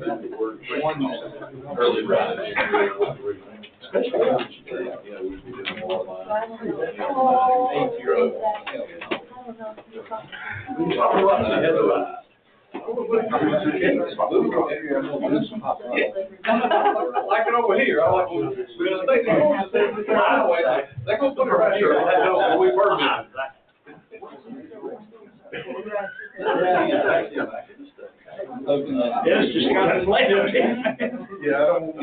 know you won't. Early rise. I like it over here. I like it. They're going to put pressure on that. We've heard that. Yes, just got it later. Yeah, I don't.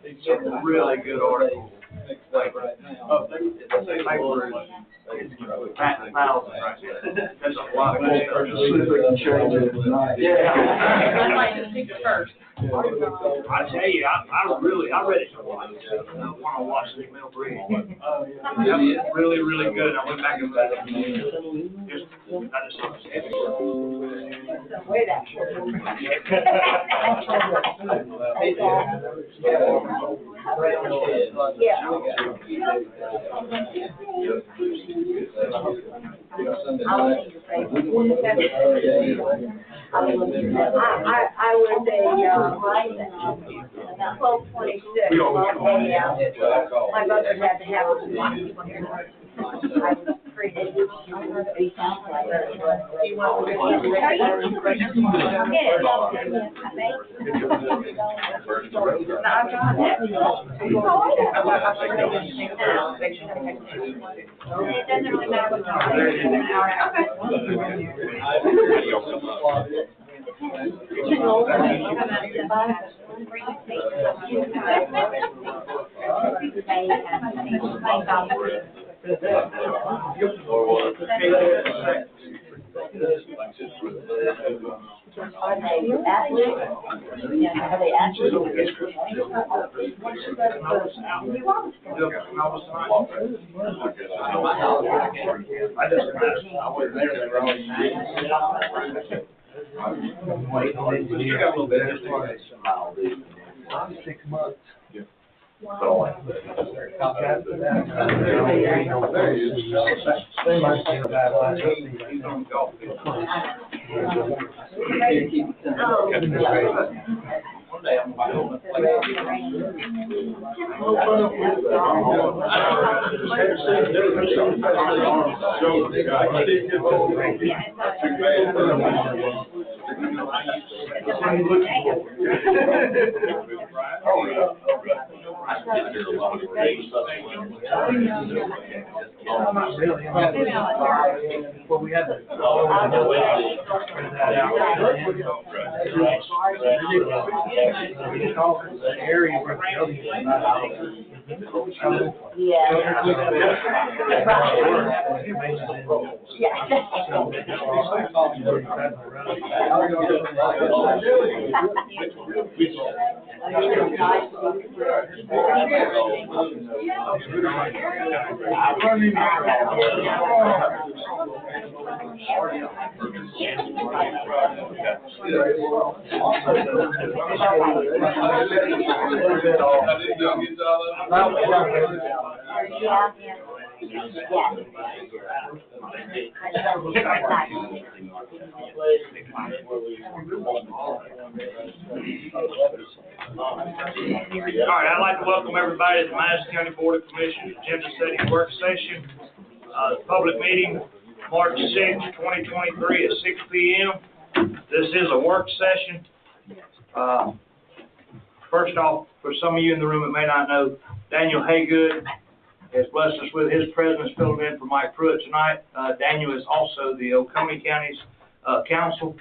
It's a really good article. That's a lot of I tell you, I read it twice. I want to watch the email bridge. That was really, really good. I went back and read it. I just thought it I was a 12:26. My mother had to have a lot of people here. I was pretty. It doesn't really matter what an hour after. Are they athletes? Are they athletes? You got a little bit of 6 months. So, They might say that last he's on the golf field. One day I'm going Well, we had the area where the building is. All right, I'd like to welcome everybody to the Madison County Board of Commissioners Agenda Setting Work Session. Public meeting, March 6, 2023 at 6 p.m. This is a work session. First off, for some of you in the room that may not know, Daniel Haygood has blessed us with his presence filling in for Mike Pruitt tonight. Daniel is also the Oconee County's counsel,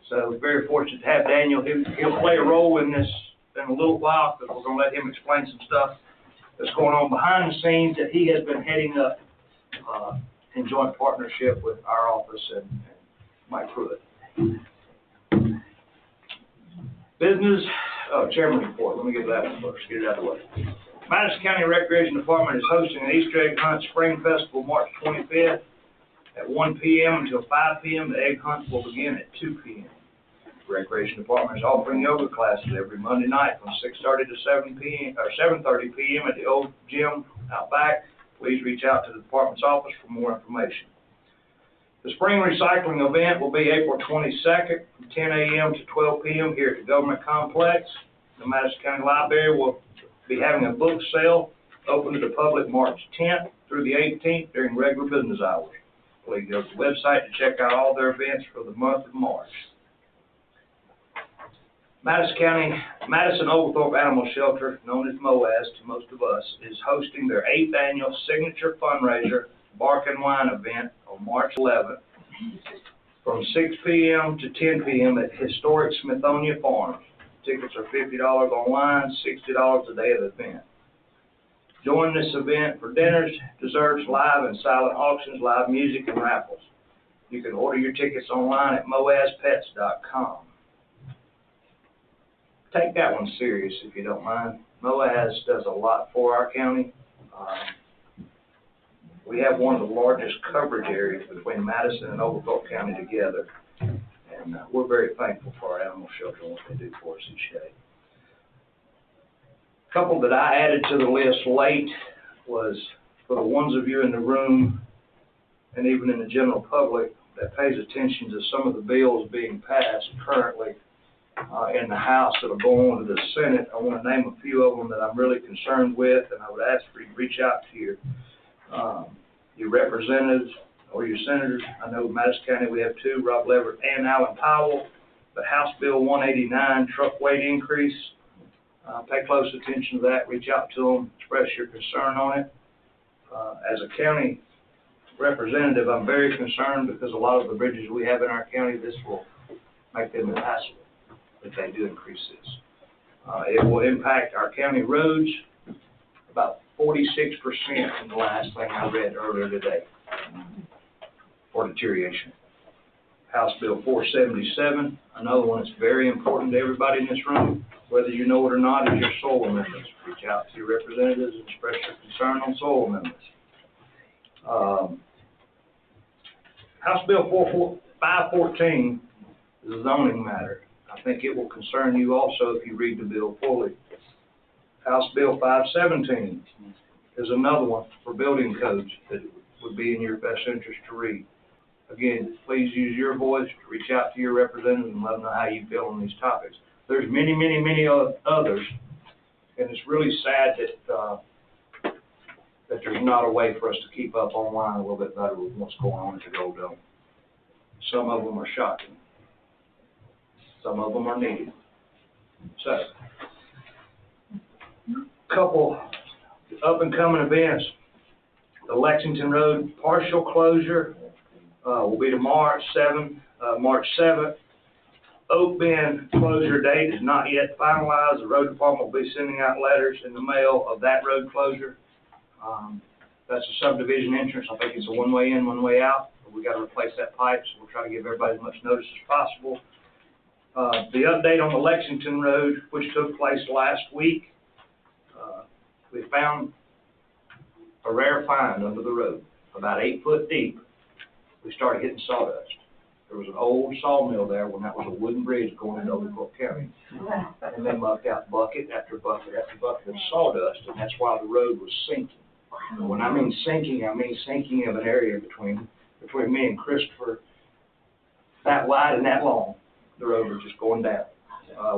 so very fortunate to have Daniel. He'll play a role in this in a little while, because we're going to let him explain some stuff that's going on behind the scenes that he has been heading up in joint partnership with our office and Mike Pruitt. Business, Chairman report. Let me get that one first, get it out of the way. Madison County Recreation Department is hosting an Easter Egg Hunt Spring Festival March 25th at 1 p.m. until 5 p.m. The egg hunt will begin at 2 p.m. The Recreation Department is offering yoga classes every Monday night from 6:30 to 7:30 p.m. at the old gym out back. Please reach out to the department's office for more information. The spring recycling event will be April 22nd from 10 a.m. to 12 p.m. here at the Government Complex. The Madison County Library will be having a book sale open to the public March 10th through the 18th during regular business hours. Please go to the website to check out all their events for the month of March. Madison Oglethorpe Animal Shelter, known as MOAS to most of us, is hosting their 8th annual signature fundraiser Bark and Wine event on March 11th from 6 p.m. to 10 p.m. at historic Smithonia Farms. Tickets are $50 online, $60 a day of the event. Join this event for dinners, desserts, live and silent auctions, live music, and raffles. You can order your tickets online at moaspets.com. Take that one serious if you don't mind. MOAS does a lot for our county. We have one of the largest coverage areas between Madison and Oglethorpe County together. And we're very thankful for our animal shelter and what they do for us each day. A couple that I added to the list late was for the ones of you in the room and even in the general public that pays attention to some of the bills being passed currently in the House that will go on to the Senate. I want to name a few of them that I'm really concerned with, and I would ask for you to reach out to your representatives or your senators. I know in Madison County we have two, Rob Leverett and Alan Powell. But House Bill 189, truck weight increase, pay close attention to that. Reach out to them, express your concern on it. As a county representative, I'm very concerned because a lot of the bridges we have in our county, this will make them impassable if they do increase this. It will impact our county roads about 46% from the last thing I read earlier today for deterioration. House Bill 477, another one that's very important to everybody in this room, whether you know it or not, is your soil amendments. Reach out to your representatives and express your concern on soil amendments. House Bill 514 is a zoning matter. I think it will concern you also if you read the bill fully. House Bill 517 is another one for building codes that would be in your best interest to read. Again, please use your voice to reach out to your representatives and let them know how you feel on these topics. There's many, many, many others, and it's really sad that there's not a way for us to keep up online a little bit better with what's going on at the Gold Dome. Some of them are shocking. Some of them are needed. So, couple up-and-coming events. The Lexington Road partial closure will be tomorrow at March 7th. Oak Bend closure date is not yet finalized. The road department will be sending out letters in the mail of that road closure. That's a subdivision entrance. I think it's a one-way in, one-way out. We got to replace that pipe, so we'll try to give everybody as much notice as possible. The update on the Lexington Road, which took place last week, we found a rare find under the road, about 8 foot deep. We started hitting sawdust. There was an old sawmill there when that was a wooden bridge going into Oglethorpe County. And they mucked out bucket after bucket after bucket of sawdust, and that's why the road was sinking. And when I mean sinking of an area between me and Christopher, that wide and that long. The road was just going down.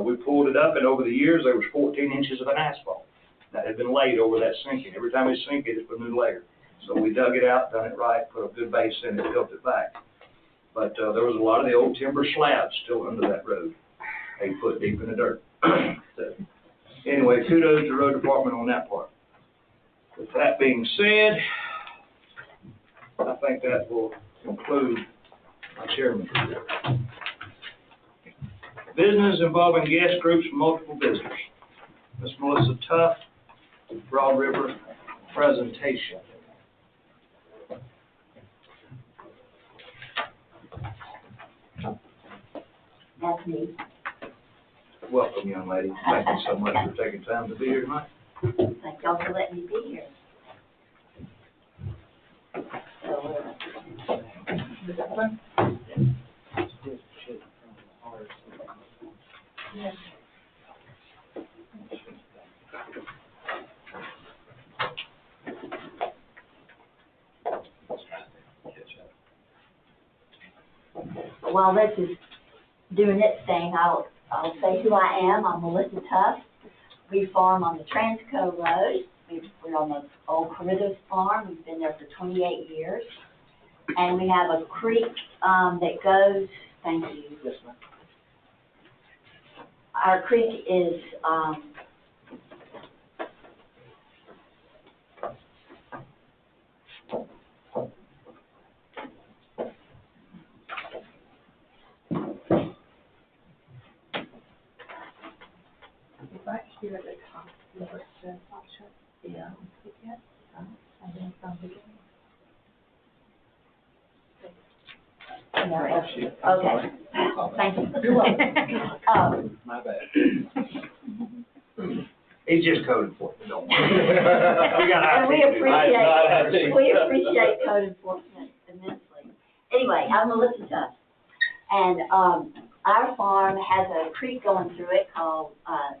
We pulled it up, and over the years, there was 14 inches of an asphalt that had been laid over that sinking. Every time we sink it, it's a new layer. So we dug it out, done it right, put a good base in it, built it back. But there was a lot of the old timber slabs still under that road, 8 foot deep in the dirt. So, anyway, kudos to the road department on that part. With that being said, I think that will conclude my chairman's report. Business involving guest groups from multiple visitors. Ms. Melissa Tuff, Broad River presentation. That's me. Welcome, young lady. Thank you so much for taking time to be here tonight. Thank y'all for letting me be here. So, is that one? While this is doing its thing, I'll say who I am. I'm Melissa Tuff. We farm on the Transco Road. We're on the old Carritos farm. We've been there for 28 years. And we have a creek that goes, thank you. Yes, ma'am. Our creek is Right here at the top, where it says option. yeah. And then from beginning. Okay. Thank you. You're welcome. My bad. He's just code enforcement, don't worry. We got And we IT. we appreciate code enforcement immensely. Anyway, I'm Melissa Tuff, and our farm has a creek going through it called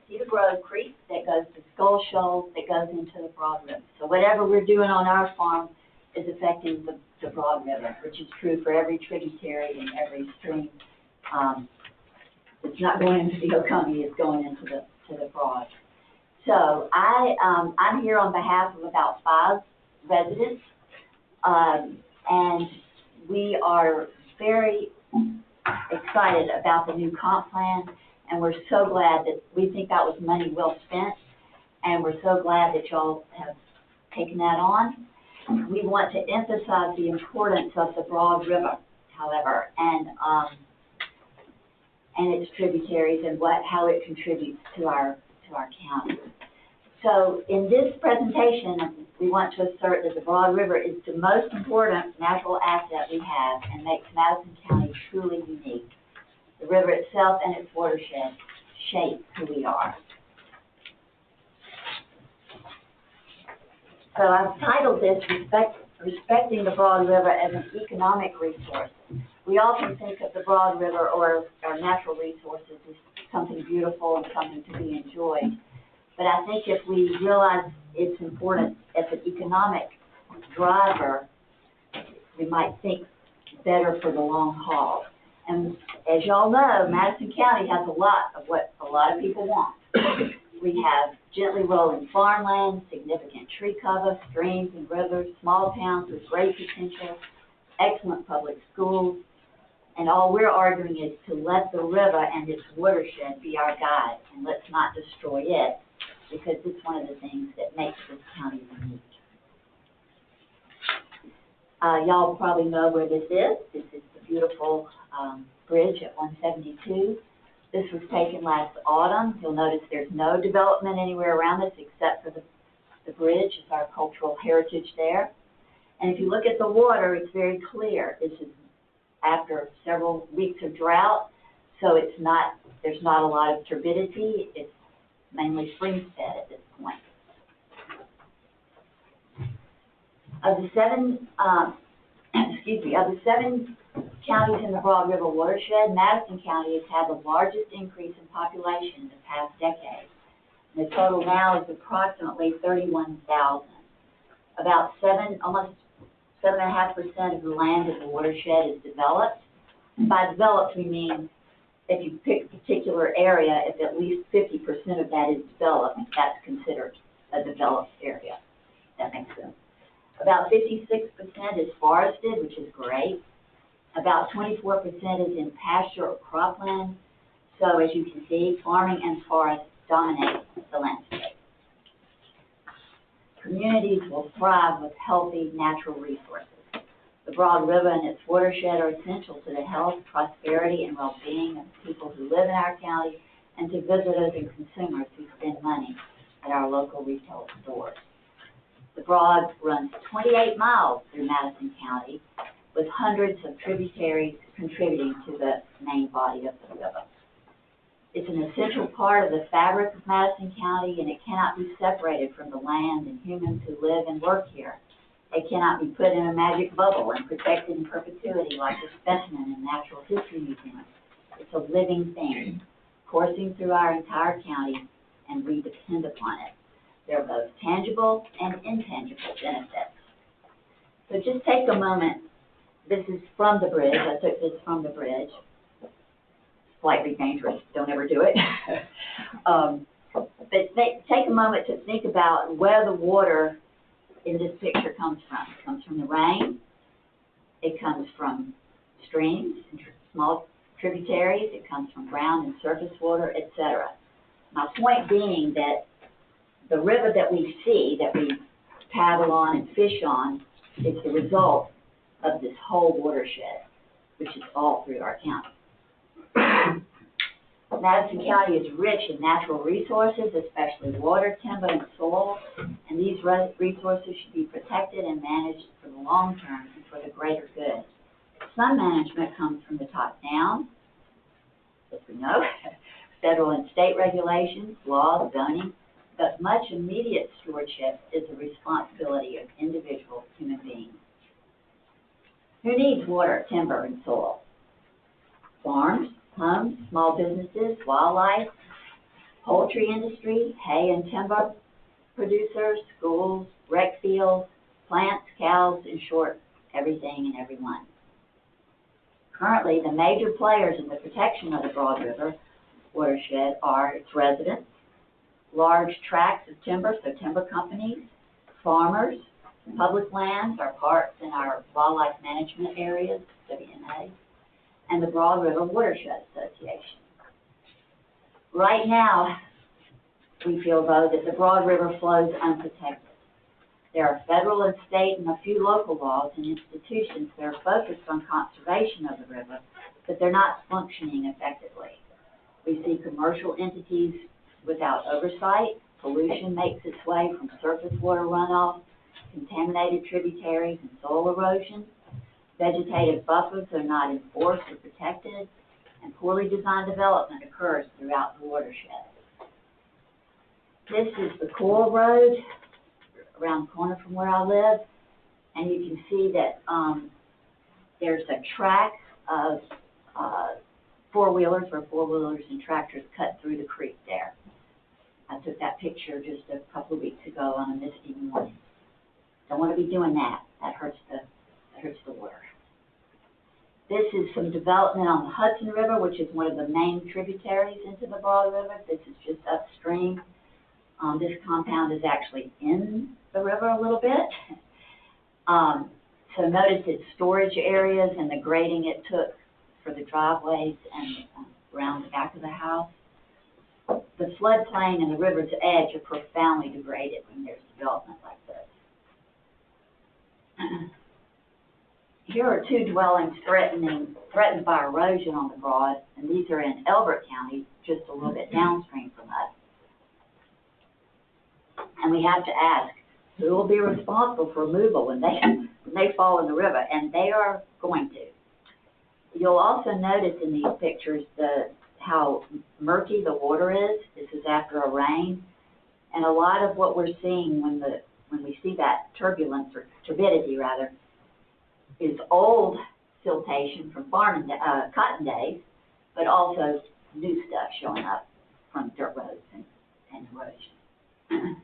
Cedar Grove Creek that goes to Skull Shoals that goes into the Broad River. So whatever we're doing on our farm is affecting the Broad River, which is true for every tributary and every stream. It's not going into the Oconee, it's going into the Broad. So I'm here on behalf of about 5 residents, and we are very excited about the new comp plan, and we're so glad that we think that was money well spent, and we're so glad that y'all have taken that on. We want to emphasize the importance of the Broad River, however, and its tributaries and how it contributes to our county. So in this presentation, we want to assert that the Broad River is the most important natural asset we have and makes Madison County truly unique. The river itself and its watershed shape who we are. So I've titled this Respecting the Broad River as an Economic Resource. We often think of the Broad River or our natural resources as something beautiful and something to be enjoyed. But I think if we realize its importance as an economic driver, we might think better for the long haul. And as y'all know, Madison County has a lot of what a lot of people want. We have gently rolling farmland, significant tree cover, streams and rivers, small towns with great potential, excellent public schools, and all we're arguing is to let the river and its watershed be our guide, and let's not destroy it, because it's one of the things that makes this county unique. Y'all probably know where this is. This is the beautiful bridge at 172. This was taken last autumn. You'll notice there's no development anywhere around this except for the bridge. It's our cultural heritage there. And if you look at the water, it's very clear. This is after several weeks of drought, so there's not a lot of turbidity. It's mainly spring fed at this point. Of the seven counties in the Broad River watershed, Madison County has had the largest increase in population in the past decade. And the total now is approximately 31,000. About almost 7.5% of the land in the watershed is developed. And by developed, we mean if you pick a particular area, if at least 50% of that is developed, that's considered a developed area. That makes sense. About 56% is forested, which is great. About 24% is in pasture or cropland. So as you can see, farming and forest dominate the landscape. Communities will thrive with healthy natural resources. The Broad River and its watershed are essential to the health, prosperity, and well-being of people who live in our county and to visitors and consumers who spend money at our local retail stores. The Broad runs 28 miles through Madison County, with hundreds of tributaries contributing to the main body of the river. It's an essential part of the fabric of Madison County, and it cannot be separated from the land and humans who live and work here. It cannot be put in a magic bubble and protected in perpetuity like a specimen in Natural History Museum. It's a living thing. coursing through our entire county, and we depend upon it. There are both tangible and intangible benefits. So just take a moment. This is from the bridge. I took this from the bridge. Slightly dangerous. Don't ever do it. But take a moment to think about where the water in this picture comes from. It comes from the rain. It comes from streams and small tributaries. It comes from ground and surface water, etc. My point being that the river that we see, that we paddle on and fish on, is the result of this whole watershed, which is all through our county. Madison County is rich in natural resources, especially water, timber, and soil, and these resources should be protected and managed for the long term and for the greater good. Some management comes from the top down, as we know, federal and state regulations, laws, zoning, but much immediate stewardship is the responsibility of individual human beings. Who needs water, timber, and soil? Farms, homes, small businesses, wildlife, poultry industry, hay and timber producers, schools, rec fields, plants, cows, in short, everything and everyone. Currently, the major players in the protection of the Broad River watershed are its residents, large tracts of timber, so timber companies, farmers, public lands, our parks and our wildlife management areas, WMA, and the Broad River Watershed Association. Right now, we feel, though, that the Broad River flows unprotected. There are federal and state and a few local laws and institutions that are focused on conservation of the river, but they're not functioning effectively. We see commercial entities without oversight. Pollution makes its way from surface water runoff, contaminated tributaries, and soil erosion. Vegetative buffers are not enforced or protected, and poorly designed development occurs throughout the watershed. This is the Coral Road around the corner from where I live, and you can see that there's a track of four-wheelers where four-wheelers and tractors cut through the creek there. I took that picture just a couple of weeks ago on a misty morning. Don't want to be doing that. That hurts the water. This is some development on the Hudson River, which is one of the main tributaries into the Broad River. This is just upstream. This compound is actually in the river a little bit. So notice its storage areas and the grading it took for the driveways and around the back of the house. The floodplain and the river's edge are profoundly degraded when there's development like this. Here are two dwellings threatened by erosion on the Broad, and these are in Elbert County, just a little bit downstream from us. And we have to ask, who will be responsible for removal when they fall in the river? And they are going to. You'll also notice in these pictures how murky the water is. This is after a rain, and a lot of what we're seeing when we see that turbulence, or turbidity rather, is old siltation from cotton days, but also new stuff showing up from dirt roads and erosion.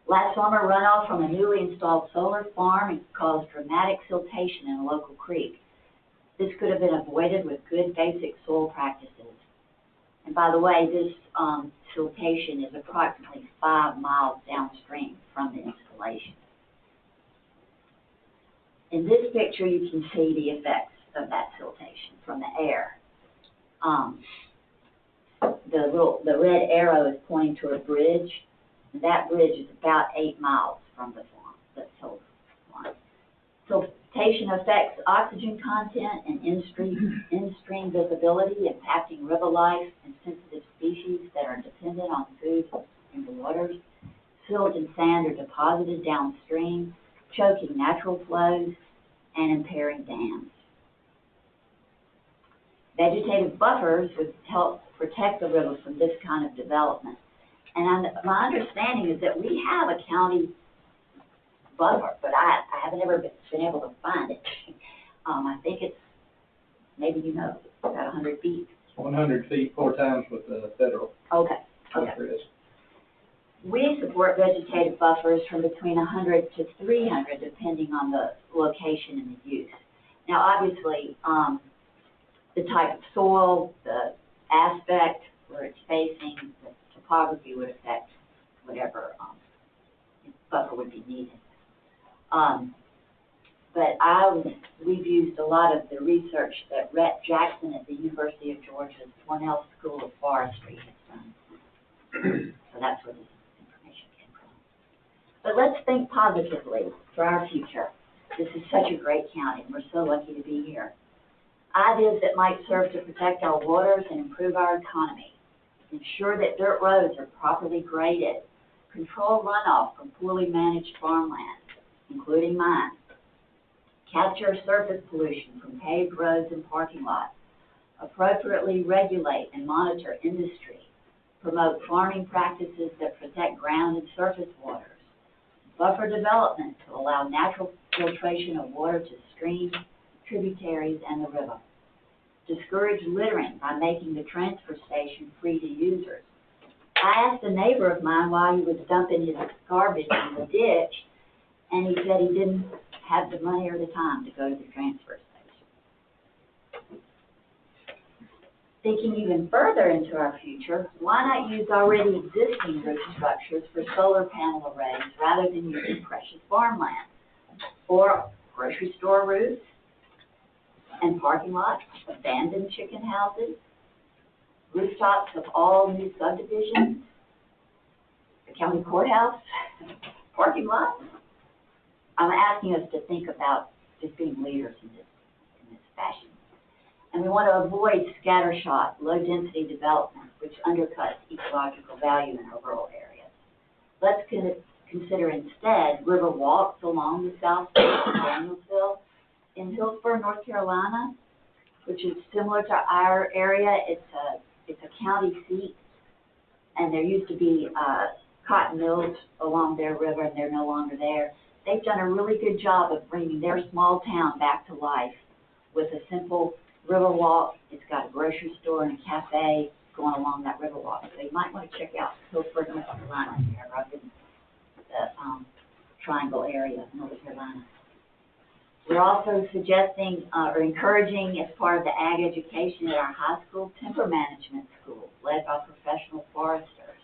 Last summer, runoff from a newly installed solar farm caused dramatic siltation in a local creek. This could have been avoided with good basic soil practices. And by the way, this siltation is approximately 5 miles downstream from the installation. In this picture, you can see the effects of that siltation from the air. The red arrow is pointing to a bridge. And that bridge is about 8 miles from the solar farm. Siltation affects oxygen content and in-stream visibility, impacting river life and sensitive species that are dependent on food in the waters. Silt and sand are deposited downstream, choking natural flows and impairing dams. Vegetative buffers would help protect the river from this kind of development. And my understanding is that we have a county buffer, but I haven't ever been able to find it. I think it's, maybe you know, about 100 feet 100 feet 4 times what the federal Okay, okay. buffer is. We support vegetative buffers from between 100 to 300, depending on the location and the use. Now, obviously, the type of soil, the aspect where it's facing, the topography would affect whatever buffer would be needed. But we've used a lot of the research that Rhett Jackson at the University of Georgia's Cornell School of Forestry has done. So that's where this information came from. But let's think positively for our future. This is such a great county, and we're so lucky to be here. Ideas that might serve to protect our waters and improve our economy. Ensure that dirt roads are properly graded. Control runoff from poorly managed farmland, including mine. Capture surface pollution from paved roads and parking lots. Appropriately regulate and monitor industry. Promote farming practices that protect ground and surface waters. Buffer development to allow natural filtration of water to streams, tributaries, and the river. Discourage littering by making the transfer station free to users. I asked a neighbor of mine why he was dumping his garbage in the ditch, and he said he didn't have the money or the time to go to the transfer station. Thinking even further into our future, why not use already existing roof structures for solar panel arrays rather than using precious farmland? Or grocery store roofs and parking lots, abandoned chicken houses, rooftops of all new subdivisions, the county courthouse, parking lots. I'm asking us to think about just being leaders in this fashion. And we want to avoid scattershot, low-density development, which undercuts ecological value in our rural areas. Let's consider instead river walks along the south side of Danielsville. In Hillsborough, North Carolina, which is similar to our area, it's a county seat, and there used to be cotton mills along their river, and they're no longer there. They've done a really good job of bringing their small town back to life with a simple river walk. It's got a grocery store and a cafe going along that river walk. So you might want to check out Hillsborough, North Carolina, here up in the Triangle area of North Carolina. We're also suggesting or encouraging, as part of the ag education at our high school, timber management school led by professional foresters.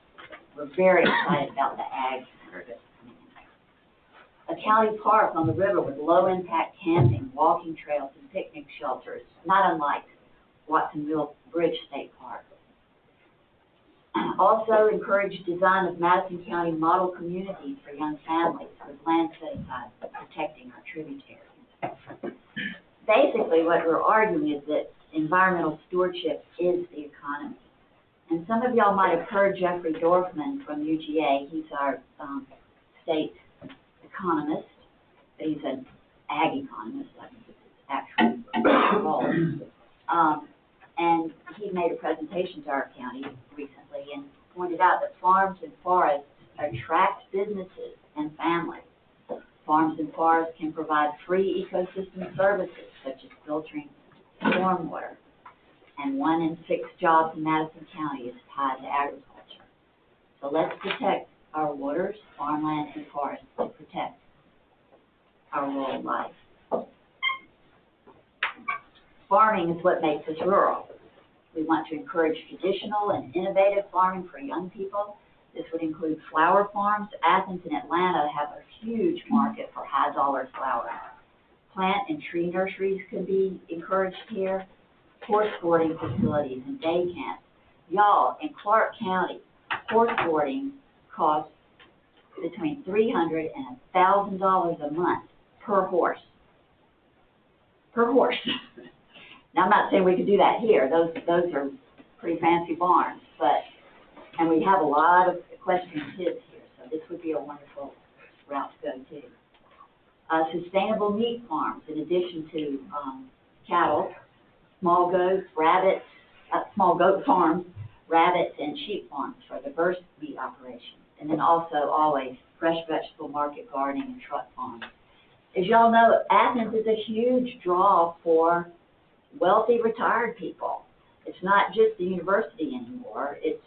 We're very excited about the ag center that's coming in. A county park on the river with low-impact camping, walking trails, and picnic shelters, not unlike Watsonville Bridge State Park. Also encourage design of Madison County model communities for young families with land set aside for protecting our tributaries. Basically, what we're arguing is that environmental stewardship is the economy. And some of y'all might have heard Jeffrey Dorfman from UGA. He's our state economist, but he's an ag economist, I think is his actual role. And he made a presentation to our county recently and pointed out that farms and forests attract businesses and families. Farms and forests can provide free ecosystem services, such as filtering stormwater. And 1 in 6 jobs in Madison County is tied to agriculture. So let's protect our waters, farmland, and forests to protect our rural life. Farming is what makes us rural. We want to encourage traditional and innovative farming for young people. This would include flower farms. Athens and Atlanta have a huge market for high-dollar flowers. Plant and tree nurseries could be encouraged here. Horse boarding facilities and day camps. Y'all, in Clark County, horse boarding costs between $300 and $1,000 a month per horse. Per horse. Now, I'm not saying we could do that here. Those are pretty fancy barns, and we have a lot of equestrian kids here, so this would be a wonderful route to go to. Sustainable meat farms, in addition to cattle, small goats, rabbits, small goat farms, rabbits, and sheep farms for diverse meat operations. And then also always fresh vegetable market gardening and truck farms. As y'all know, Athens is a huge draw for wealthy retired people. it's not just the university anymore, it's,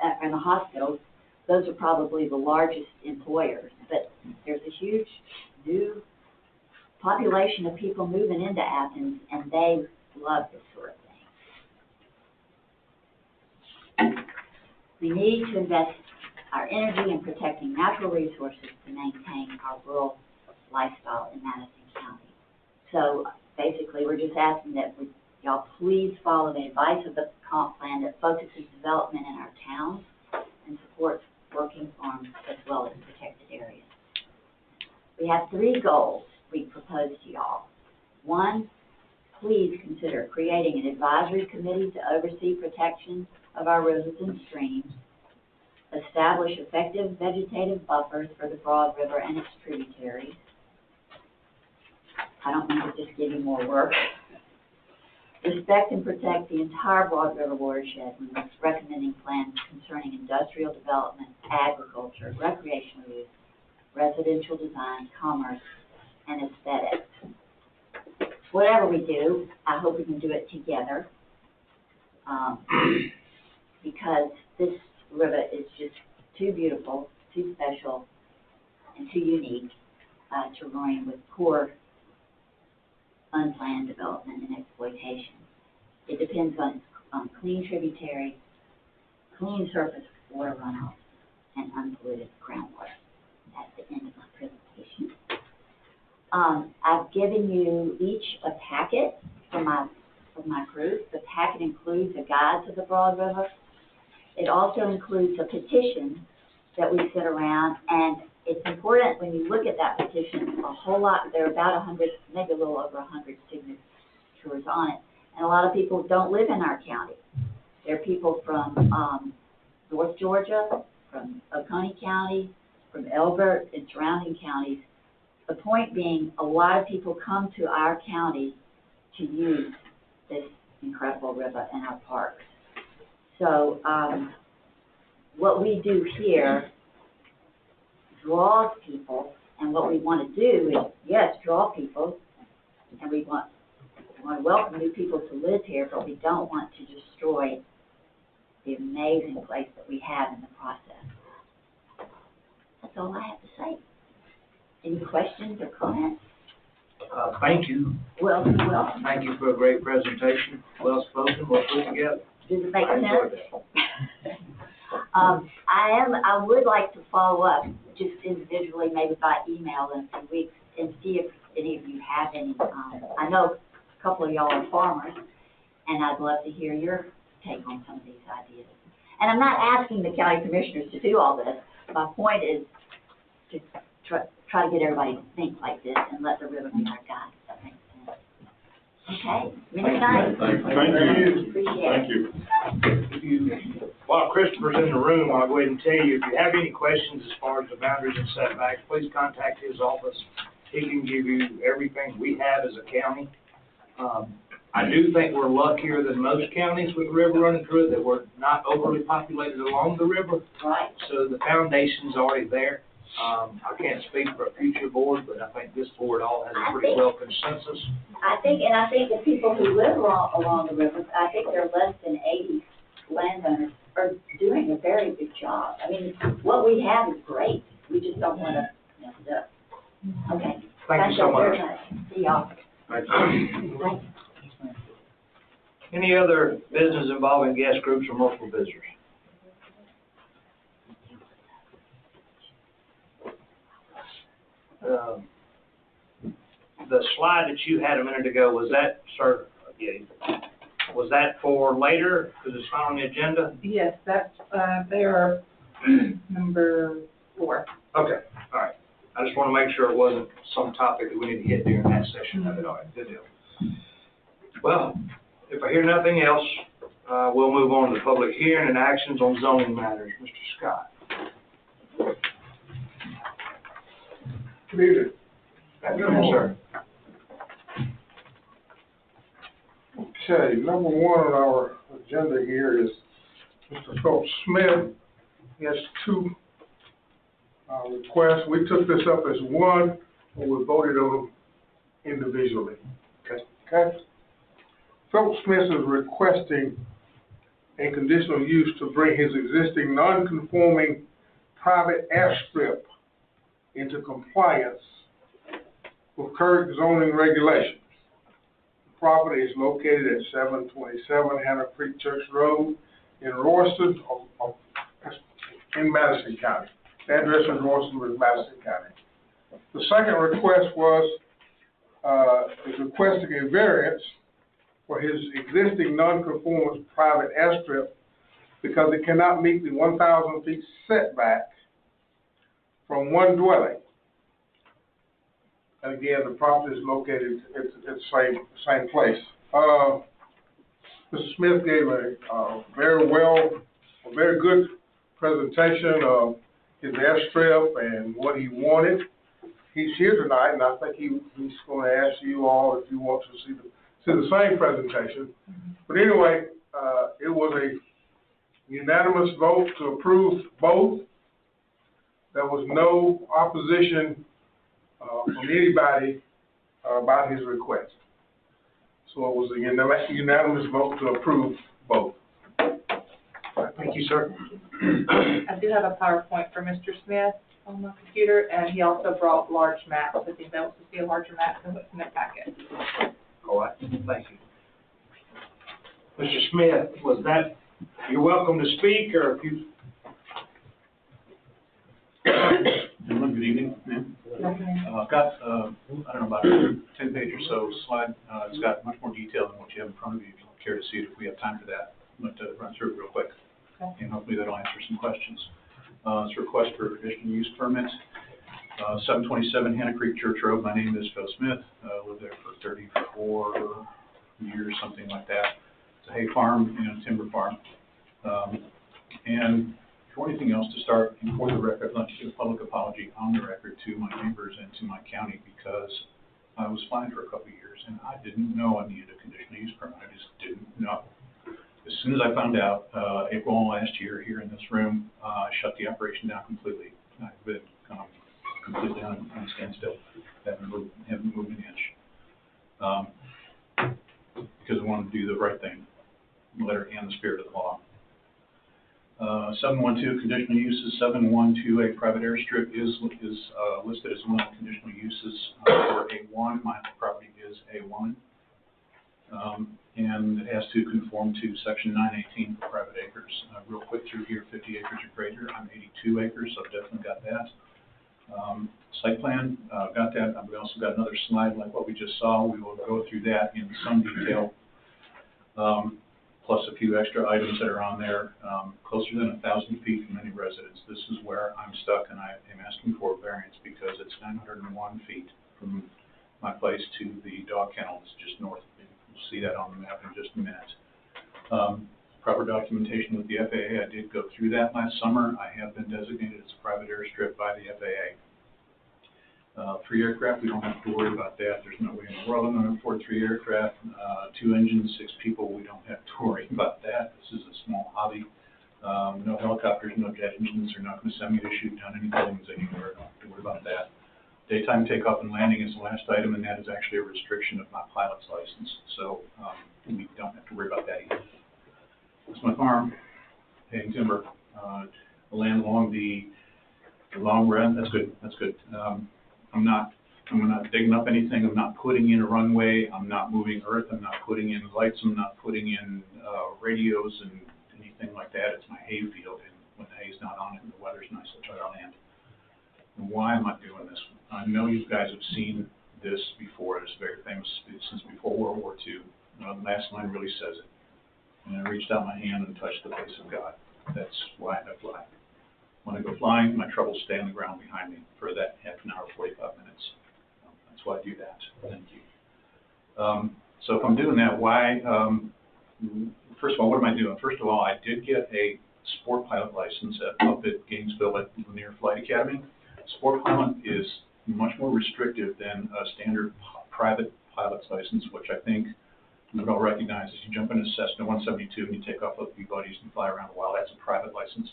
and the hospitals, those are probably the largest employers, but there's a huge new population of people moving into Athens, and they love this sort of thing. We need to invest our energy in protecting natural resources to maintain our rural lifestyle in Madison County. So basically, we're just asking that y'all please follow the advice of the comp plan that focuses development in our towns and supports working farms as well as protected areas. We have 3 goals we propose to y'all. 1, please consider creating an advisory committee to oversee protection of our rivers and streams, establish effective vegetative buffers for the Broad River and its tributaries. I don't mean to just give you more work. Respect and protect the entire Broad River watershed when recommending plans concerning industrial development, agriculture, recreational use, residential design, commerce, and aesthetics. Whatever we do, I hope we can do it together, because this river is just too beautiful, too special, and too unique to ruin with poor unplanned development and exploitation. It depends on clean tributaries, clean surface water runoff, and unpolluted groundwater. That's the end of my presentation. I've given you each a packet from my group. The packet includes a guide to the Broad River. It also includes a petition that we sit around, and it's important when you look at that petition, a whole lot, there are about 100, maybe a little over 100 signatures on it. And a lot of people don't live in our county. There are people from North Georgia, from Oconee County, from Elbert and surrounding counties. The point being, a lot of people come to our county to use this incredible river and our parks. So what we do here draws people, and what we want to do is, yes, draw people, and we want to welcome new people to live here, but we don't want to destroy the amazing place that we have in the process. That's all I have to say. Any questions or comments? Thank you. Well, Thank you for a great presentation. Well spoken, well put together. does it make I enjoyed sense? that. I would like to follow up just individually, maybe by email in a few weeks, and see if any of you have any. I know a couple of y'all are farmers, and I'd love to hear your take on some of these ideas. And I'm not asking the county commissioners to do all this. My point is to try to get everybody to think like this and let the river be our guide. If that makes sense. Okay. Many thanks. Thank you. Appreciate it. Thank you. While Christopher's in the room, I'll go ahead and tell you, if you have any questions as far as the boundaries and setbacks, please contact his office. He can give you everything we have as a county. I do think we're luckier than most counties with the river running through it, that we're not overly populated along the river. Right. So the foundation's already there. I can't speak for a future board, but I think this board all has a pretty well consensus. I think the people who live along the river, I think there are less than 80 landowners, are doing a very good job. I mean, what we have is great. We just don't want to mess it up. Okay. Thank you so much. Very much. See y'all. Thank you. Thanks. Any other business involving guest groups or multiple visitors? The slide that you had a minute ago, was that, sir, was that for later, because it's not on the agenda? Yes, that's, they are number 4. Okay, all right. I just want to make sure it wasn't some topic that we need to hit during that session of it. All right, good deal. Well, if I hear nothing else, we'll move on to the public hearing and actions on zoning matters. Mr. Scott. Good evening. Good morning, sir. Okay, number 1 on our agenda here is Mr. Philip Smith. He has 2 requests. We took this up as one, and we voted on them individually. Okay. Okay? Philip Smith is requesting a conditional use to bring his existing non-conforming private airstrip into compliance with current zoning regulations. The property is located at 727 Hannah Creek Church Road in Royston, in Madison County. The address in Royston is Madison County. The second request is requesting a variance for his existing non-conformance private airstrip because it cannot meet the 1,000 feet setback from one dwelling. And again, the property is located at the same place. Mr. Smith gave a very good presentation of his airstrip and what he wanted. He's here tonight, and I think he's going to ask you all if you want to see the same presentation. But anyway, it was a unanimous vote to approve both. There was no opposition from anybody about his request. So it was a unanimous vote to approve both. Thank you, sir. I do have a PowerPoint for Mr. Smith on my computer, and he also brought large maps. If anybody wants to see a larger map, then what's in the packet. All right, thank you. Mr. Smith, you're welcome to speak, or if you... Gentlemen, good evening, ma'am. I've got, I don't know, about a 10-page or so slide. It's got much more detail than what you have in front of you. If you care to see it, if we have time for that, I'm going to run through it real quick. Okay. And hopefully that'll answer some questions. It's a request for a conditional use permit. 727 Hannah Creek Church Road. My name is Phil Smith. Lived there for 34 years, something like that. It's a hay farm and a timber farm. And for anything else to start, and for the record, I'd like to give a public apology on the record to my neighbors and to my county because I was fine for a couple of years and I didn't know I needed a conditional use permit. I just didn't know. As soon as I found out, April last year here in this room, I shut the operation down completely. I've been completely on standstill. Haven't moved an inch. Because I wanted to do the right thing, the letter and the spirit of the law. 712 conditional uses. 712A private airstrip is listed as one of the conditional uses for A1. My property is A1. And it has to conform to section 918 for private acres. Real quick through here, 50 acres or greater. I'm 82 acres, so I've definitely got that. Site plan, got that. We also got another slide like what we just saw. We will go through that in some detail, plus a few extra items that are on there. Closer than 1,000 feet from any residence. This is where I'm stuck, and I am asking for a variance because it's 901 feet from my place to the dog kennel. It's just north of me. You'll see that on the map in just a minute. Proper documentation with the FAA. I did go through that last summer. I have been designated as a private airstrip by the FAA. 3 aircraft, we don't have to worry about that. There's no way in the world I'm going to afford 3 aircraft. 2 engines, 6 people, we don't have to worry about that. This is a small hobby. No helicopters, no jet engines. They're not going to send me to shoot down any buildings anywhere. Don't have to worry about that. Daytime takeoff and landing is the last item, and that is actually a restriction of my pilot's license. So we don't have to worry about that either. That's my farm, paying timber. Land along the long run. That's good. That's good. I'm not digging up anything. I'm not putting in a runway. I'm not moving earth. I'm not putting in lights. I'm not putting in radios and anything like that. It's my hay field, and when the hay's not on it and the weather's nice, I try to land. And why am I doing this? I know you guys have seen this before. It's very famous since before World War II. The last line really says it. And I reached out my hand and touched the face of God. That's why I fly. When I go flying, my troubles stay on the ground behind me for that half an hour, 45 minutes. That's why I do that. Thank you. So if I'm doing that, why? First of all, what am I doing? First of all, I did get a sport pilot license up at Gainesville at Lanier Flight Academy. Sport pilot is much more restrictive than a standard private pilot's license, which I think you would all recognize. As you jump into Cessna 172 and you take off with your buddies and fly around a while, that's a private license.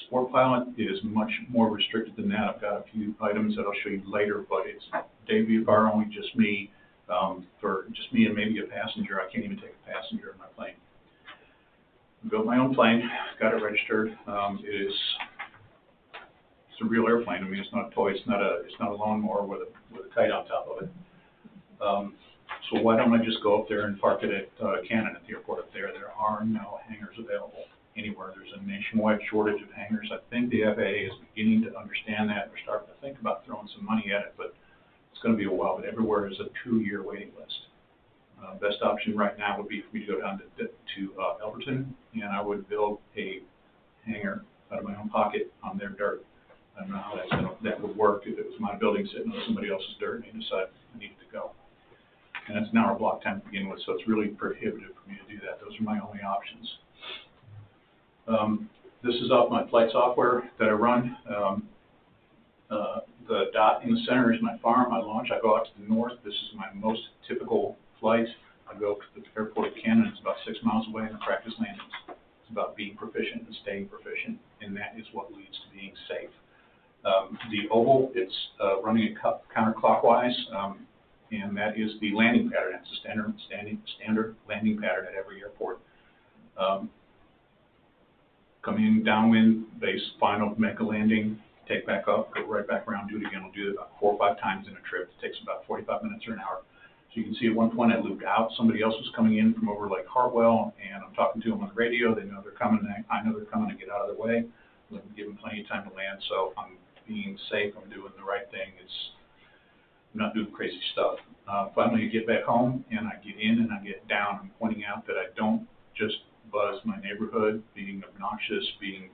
Sport pilot is much more restricted than that. I've got a few items that I'll show you later, but it's day view bar only, just me, for just me and maybe a passenger. I can't even take a passenger in my plane. I built my own plane, got it registered. It's a real airplane. I mean, it's not a toy. It's not a lawnmower with a kite on top of it. So why don't I just go up there and park it at Cannon at the airport up there? There are no hangars available anywhere. There's a nationwide shortage of hangars. I think the FAA is beginning to understand that. They're starting to think about throwing some money at it, but it's going to be a while. But everywhere is a 2-year waiting list. Best option right now would be for me to go down to Elberton, and I would build a hangar out of my own pocket on their dirt. I don't know how that would work if it was my building sitting on somebody else's dirt and they decide I needed to go. And it's an hour block time to begin with, so it's really prohibitive for me to do that. Those are my only options. This is off my flight software that I run. The dot in the center is my farm. I launch. I go out to the north. This is my most typical flight. I go to the airport of Cannon. It's about 6 miles away, and I practice landings. It's about being proficient and staying proficient, and that is what leads to being safe. The oval, it's running it counterclockwise, and that is the landing pattern. It's a standard landing pattern at every airport. Coming downwind, base, final, make a landing, take back up, go right back around, do it again. We'll do it about 4 or 5 times in a trip. It takes about 45 minutes or an hour. So you can see at one point I looped out. Somebody else was coming in from over Lake Hartwell, and I'm talking to them on the radio. They know they're coming. I know they're coming to get out of their way. I'm give them plenty of time to land. So I'm being safe. I'm doing the right thing. I'm not doing crazy stuff. Finally, I get back home, and I get in and I get down. I'm pointing out that I don't just buzz my neighborhood, being obnoxious, being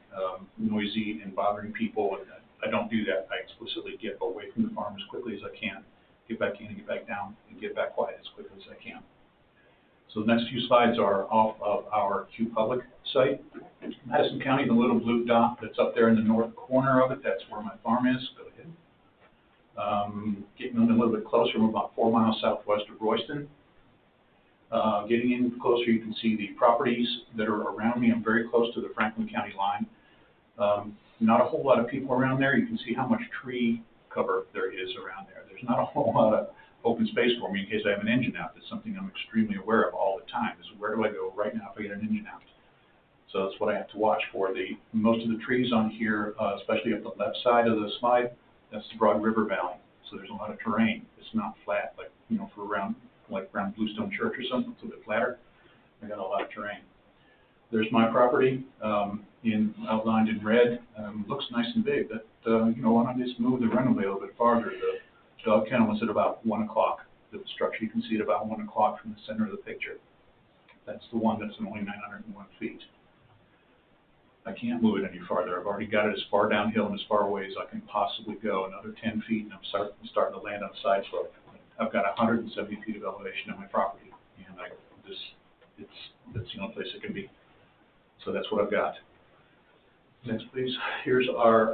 noisy and bothering people. And I don't do that. I explicitly get away from the farm as quickly as I can, get back in and get back down, and get back quiet as quickly as I can. So the next few slides are off of our Q Public site. Madison County, the little blue dot that's up there in the north corner of it, that's where my farm is. Go ahead. Getting in a little bit closer, we're about 4 miles southwest of Royston. Getting in closer, you can see the properties that are around me. I'm very close to the Franklin County line. Not a whole lot of people around there. You can see how much tree cover there is around there. There's not a whole lot of open space for me in case I have an engine out. That's something I'm extremely aware of all the time, is where do I go right now if I get an engine out? So that's what I have to watch for. Most of the trees on here, especially up the left side of the slide, that's the Broad River Valley. So there's a lot of terrain. It's not flat like, for around Bluestone Church or something. It's a bit flatter. I got a lot of terrain. There's my property, outlined in red. Looks nice and big. That why don't I just move the runway a little bit farther? The dog kennel was at about 1 o'clock. The structure, you can see it about 1 o'clock from the center of the picture. That's the one that's only 901 feet. I can't move it any farther. I've already got it as far downhill and as far away as I can possibly go. Another 10 feet, and I'm starting to land on a side slope. I've got 170 feet of elevation on my property, and that's the only place it can be. So that's what I've got. Next, please. Here's our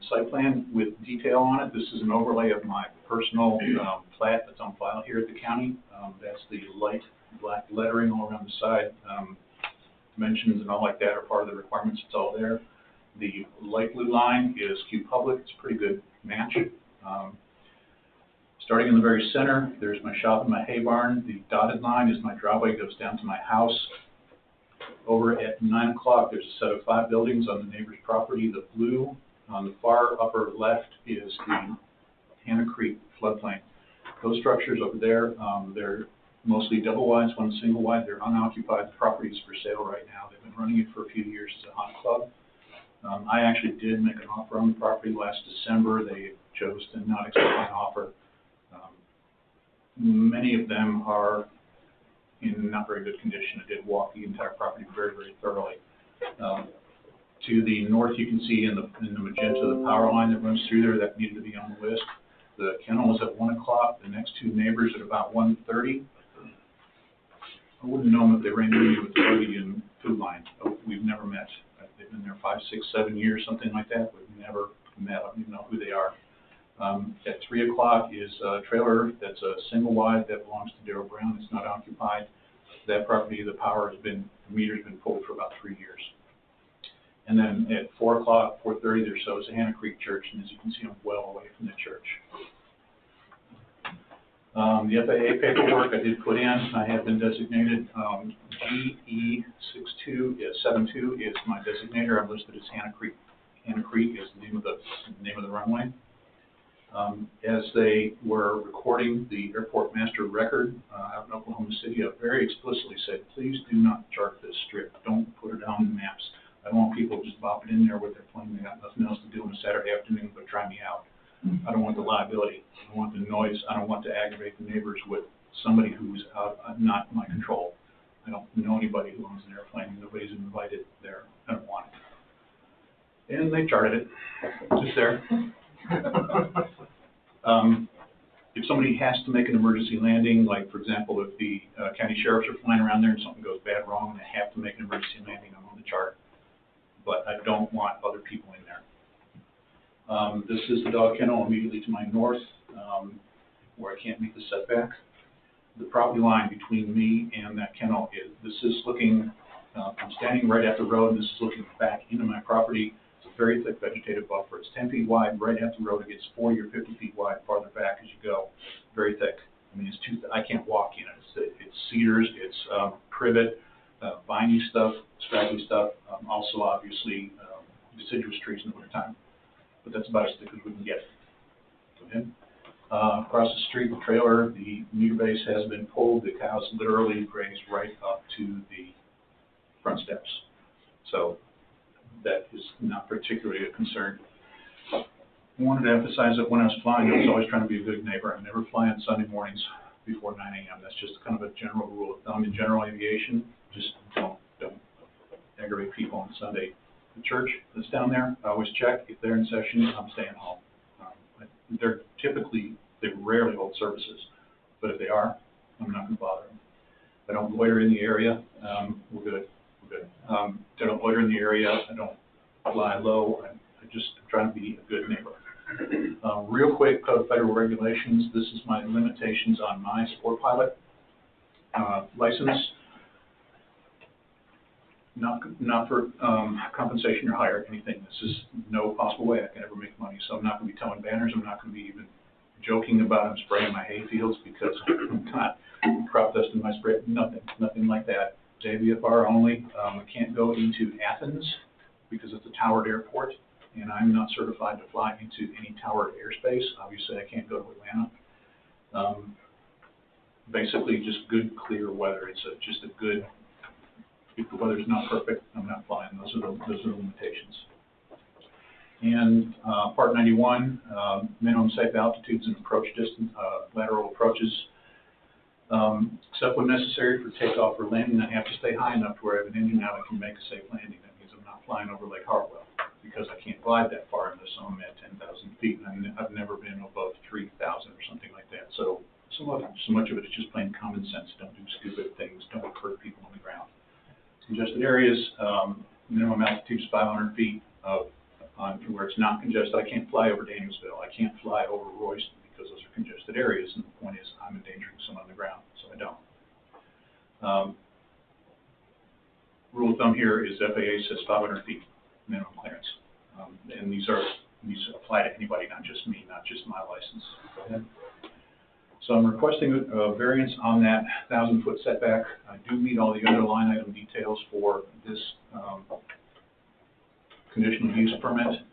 site plan with detail on it. This is an overlay of my personal plat that's on file here at the county. That's the light black lettering all around the side. Dimensions and all like that are part of the requirements. It's all there. The light blue line is Q Public. It's a pretty good match. Starting in the very center, there's my shop and my hay barn. The dotted line is my driveway. It goes down to my house. Over at 9 o'clock, there's a set of 5 buildings on the neighbor's property. The blue on the far upper left is the Hannah Creek floodplain. Those structures over there, they're mostly double wides, one single wide. They're unoccupied. The property is for sale right now. They've been running it for a few years as a hunt club. I actually did make an offer on the property last December. They chose to not accept my offer. Many of them are in not very good condition. I did walk the entire property very, very thoroughly. To the north, you can see in the magenta the power line that runs through there that needed to be on the list. The kennel was at 1 o'clock. The next 2 neighbors at about 1:30. I wouldn't know them if they ran into me with the buggy and food line. We've never met. They've been there 5, 6, 7 years, something like that. We've never met. I don't even know who they are. At 3 o'clock is a trailer that's a single wide that belongs to Darryl Brown. It's not occupied. That property, the meter's been pulled for about 3 years. And then at 4 o'clock, 4:30 or so is the Hannah Creek Church, and as you can see, I'm well away from the church. The FAA paperwork I did put in, I have been designated, GE72 is my designator. I'm listed as Hannah Creek. Hannah Creek is the name of the runway. As they were recording the airport master record out in Oklahoma City, I very explicitly said, please do not chart this strip. Don't put it on the maps. I don't want people just bopping in there with their plane. They got nothing else to do on a Saturday afternoon but try me out. I don't want the liability. I don't want the noise. I don't want to aggravate the neighbors with somebody who's not in my control. I don't know anybody who owns an airplane. Nobody's invited there. I don't want it. And they charted it. Just there. If somebody has to make an emergency landing, like for example, if the county sheriffs are flying around there and something goes bad wrong and they have to make an emergency landing, I'm on the chart. But I don't want other people in there. This is the dog kennel immediately to my north, where I can't meet the setback. The property line between me and that kennel this is looking, I'm standing right at the road, and this is looking back into my property. It's a very thick vegetative buffer. It's 10 feet wide right at the road. It gets 40 or 50 feet wide farther back as you go. Very thick. I mean, I can't walk in it. It's cedars, it's privet, viney stuff, scraggly stuff, also obviously deciduous trees in the wintertime. But that's about as thick as we can get. Okay. Across the street, the trailer, the meter base has been pulled. The cows literally grazed right up to the front steps. So that is not particularly a concern. I wanted to emphasize that when I was flying, I was always trying to be a good neighbor. I never fly on Sunday mornings before 9 a.m. That's just kind of a general rule of thumb in general aviation. Just don't aggravate people on Sunday. The church that's down there, I always check. If they're in session, I'm staying home. They rarely hold services, but if they are, I'm not going to bother them. I don't loiter in the area. We're good. I don't loiter in the area. I don't fly low. I'm trying to be a good neighbor. Real quick, Code of Federal Regulations. This is my limitations on my sport pilot license. Not for compensation or hire, anything. This is no possible way I can ever make money. So I'm not going to be towing banners. I'm not going to be even joking about I'm spraying my hay fields because I'm not crop dusting my spray. Nothing like that. JVFR only. I can't go into Athens because it's a towered airport, and I'm not certified to fly into any towered airspace. Obviously, I can't go to Atlanta. Basically, just good, clear weather. It's just a good. If the weather's not perfect, I'm not flying. Those are the limitations. And Part 91, minimum safe altitudes and approach distance, lateral approaches, except when necessary for takeoff or landing. I have to stay high enough to where I have an engine out I can make a safe landing. That means I'm not flying over Lake Hartwell because I can't glide that far in this. So I'm at 10,000 feet, and I've never been above 3,000 or something like that. So much of it is just plain common sense. Don't do stupid things. Don't hurt people on the ground. Congested areas, minimum altitude is 500 feet where it's not congested. I can't fly over Danielsville. I can't fly over Royston because those are congested areas. And the point is, I'm endangering someone on the ground, so I don't. Rule of thumb here is FAA says 500 feet minimum clearance, and these apply to anybody, not just me, not just my license. Go ahead. So I'm requesting a variance on that 1,000-foot setback. I do meet all the other line item details for this conditional use permit.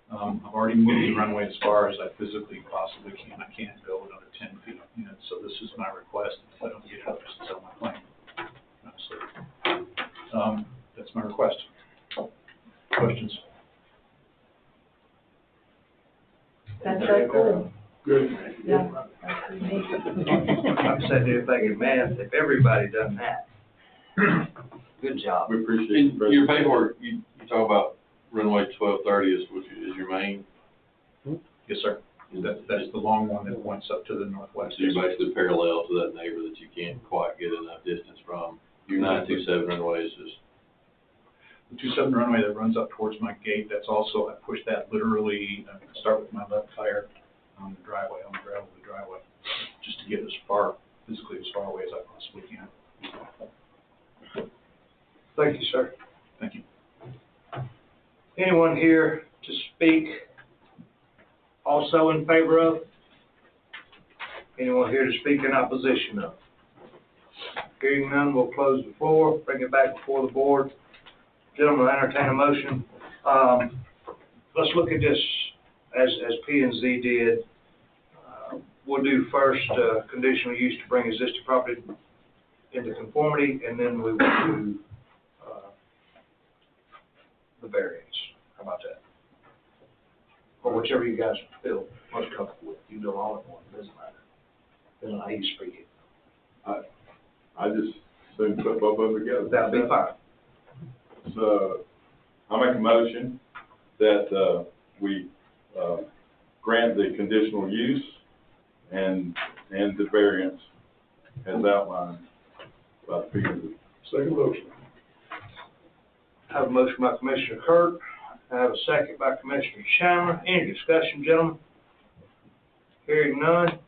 I've already moved the runway as far as I physically possibly can. I can't go another 10 feet. And so this is my request. If I don't get it, I'll just sell my plane. Honestly. That's my request. Questions? That's so cool. Good. Yeah. I'm saying if they could math, if everybody done that. Good job. We appreciate it. Your paperwork, you talk about runway 1230 is your main. Yes, sir. That's the long one that points up to the northwest. So you're basically parallel to that neighbor that you can't quite get enough distance from. Your 927 runway is just. The 27 runway that runs up towards my gate, that's also, I push that literally, I start with my left tire on the driveway, on the gravel of the driveway, just to get physically as far away as I possibly can. Thank you, sir. Thank you. Anyone here to speak also in favor of? Anyone here to speak in opposition of? Hearing none, we'll close the floor, bring it back before the board. Gentlemen, I entertain a motion. Let's look at this as P and Z did. We'll do first, conditional use to bring existing property into conformity, and then we will do, the variance. How about that? Or whichever you guys feel most comfortable with. You do them all at once, doesn't matter. Doesn't matter how you speak it. I just soon put both of them together. That'll be fine. So, I make a motion that, we, grant the conditional use and the variance as outlined by the P&Z. Second motion. I have a motion by Commissioner Kurt. I have a second by Commissioner Chandler. Any discussion, gentlemen? Hearing none.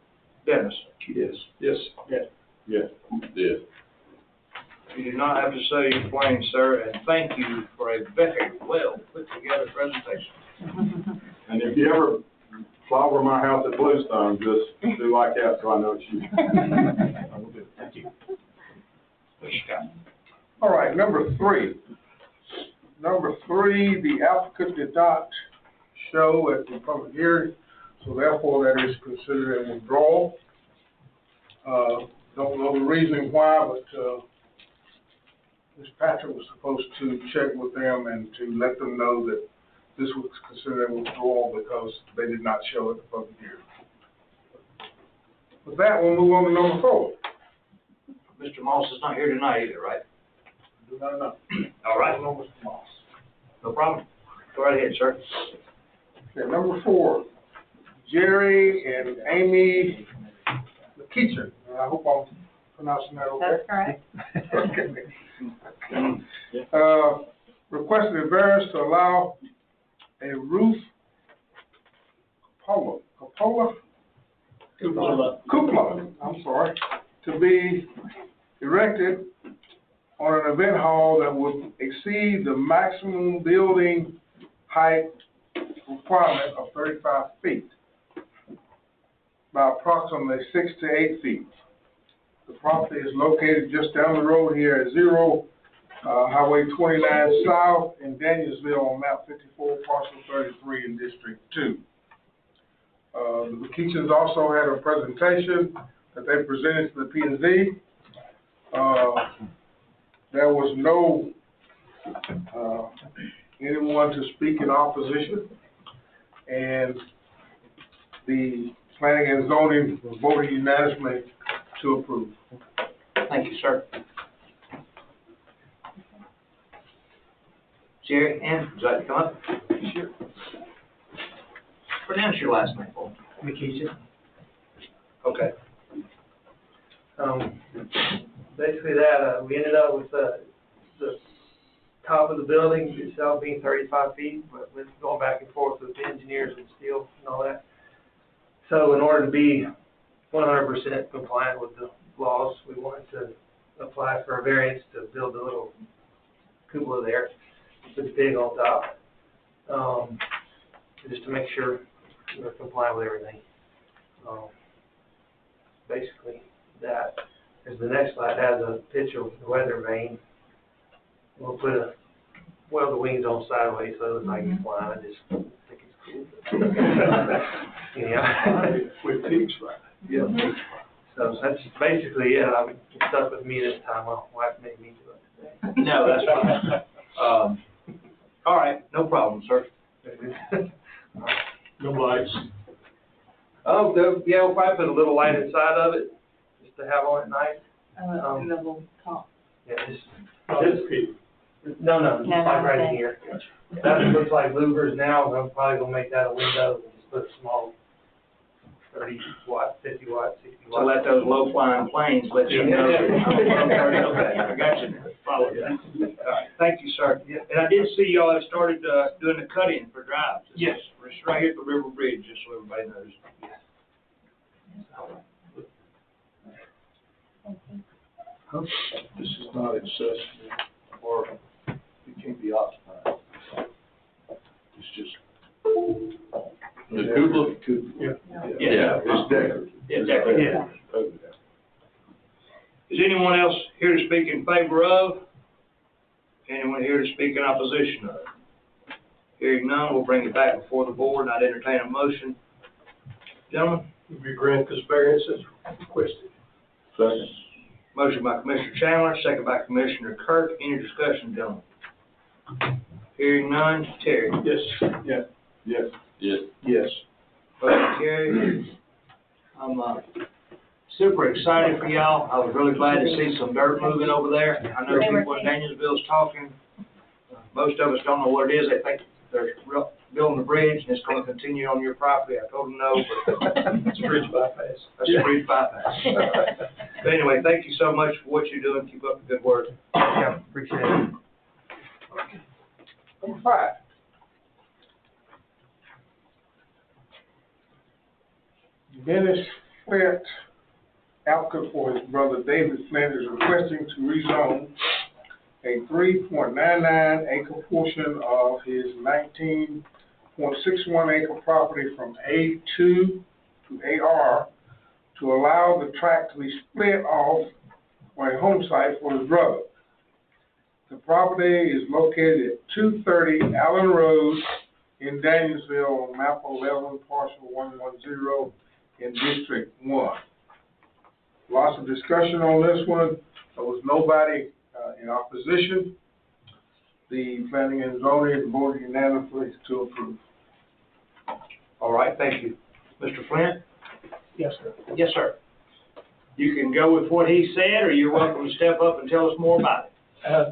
Dennis? Yes. Yes. Yes. Yes. You do not have to say your claim, sir, and thank you for a very well put together presentation. And if you ever fly over my house at Bluestone, just do like that so I know it's you. I will do. Thank you. Mr. Scott? All right, number three. Number three, the applicant did not show at the public hearing, so therefore that is considered a withdrawal. Don't know the reason why, but, Ms. Patrick was supposed to check with them and to let them know that this was considered a withdrawal because they did not show at the public hearing. With that, we'll move on to number four. Mr. Moss is not here tonight either, right? Do not know. All right. No, Mr. Moss. No problem. Go right ahead, sir. Okay, number four, Jerry and Amy McKeachin. I hope I'm pronouncing that okay. That's correct. Okay. Requested a variance to allow a roof cupola, I'm sorry, to be erected on an event hall that would exceed the maximum building height requirement of 35 feet by approximately 6 to 8 feet. The property is located just down the road here at Highway 29 South in Danielsville on map 54, parcel 33 in District 2. The McKeachins also had a presentation that they presented to the P&Z. There was no anyone to speak in opposition, and the planning and zoning voted unanimously to approve. Thank you, sir. Jerry, Ann, would you like to come up? Sure. Pronounce your last name for me. McKeachin. Okay. Basically that, we ended up with the top of the building itself being 35 feet, but with going back and forth with the engineers and steel and all that. So in order to be 100% compliant with the laws, we wanted to apply for a variance to build a little cupola there with the pig on top, just to make sure we're compliant with everything. Basically, that is the next slide has a picture of the weather vane. We'll put weld the wings on sideways so it looks like it's flying. I just think it's cool. Yeah. With pigs, right? Yeah. So that's basically it. It's stuck with me this time. My wife made me do it today. No, that's fine. All right, no problem, sir. No lights. Oh, yeah, we'll probably put a little light inside of it, just to have on at night. In the little top. Yeah, just pig. no, just No, like right okay. in here. That looks like louvers now. I'm probably gonna make that a window and just put a small 30 watt, 50 watt, 60 watt. To let those low-flying planes let you know. Okay, I got you. Follow you. All right, thank you, sir. And I did see y'all have started, doing the cut-in for drives. Yes. It's right here at the River Bridge, just so everybody knows. This is not accessible, or it can't be occupied. It's just, The cupola? Yeah. It's decorative. Yeah, decorative. Totally. Is anyone else here to speak in favor of? Anyone here to speak in opposition of? Hearing none, we'll bring it back before the board, and I'd entertain a motion. Gentlemen, We grant this variance as requested. Second. motion by Commissioner Chandler, second by Commissioner Kirk. Any discussion, gentlemen? Hearing none, Terry. Yes. Yes. Yes. Yes. Motion carried. I'm, super excited for y'all. I was really glad to see some dirt moving over there. I know people in Danielsville's talking. Most of us don't know what it is. They think they're building a bridge and it's gonna continue on your property. I told them no, but It's a bridge bypass. that's a bridge bypass. But anyway, thank you so much for what you're doing. Keep up the good work. Yeah, appreciate it. Number 5. Dennis Flint, applicant for his brother David Flint, is requesting to rezone a 3.99 acre portion of his 19.61 acre property from A2 to AR to allow the tract to be split off for a home site for his brother. The property is located at 230 Allen Road in Danielsville on map 11, parcel 110 in District 1. Lots of discussion on this one. There was nobody in opposition. The planning and zoning voted unanimously to approve. All right, thank you. Mr. Flint? Yes, sir. Yes, sir. You can go with what he said, or you're welcome to step up and tell us more about it.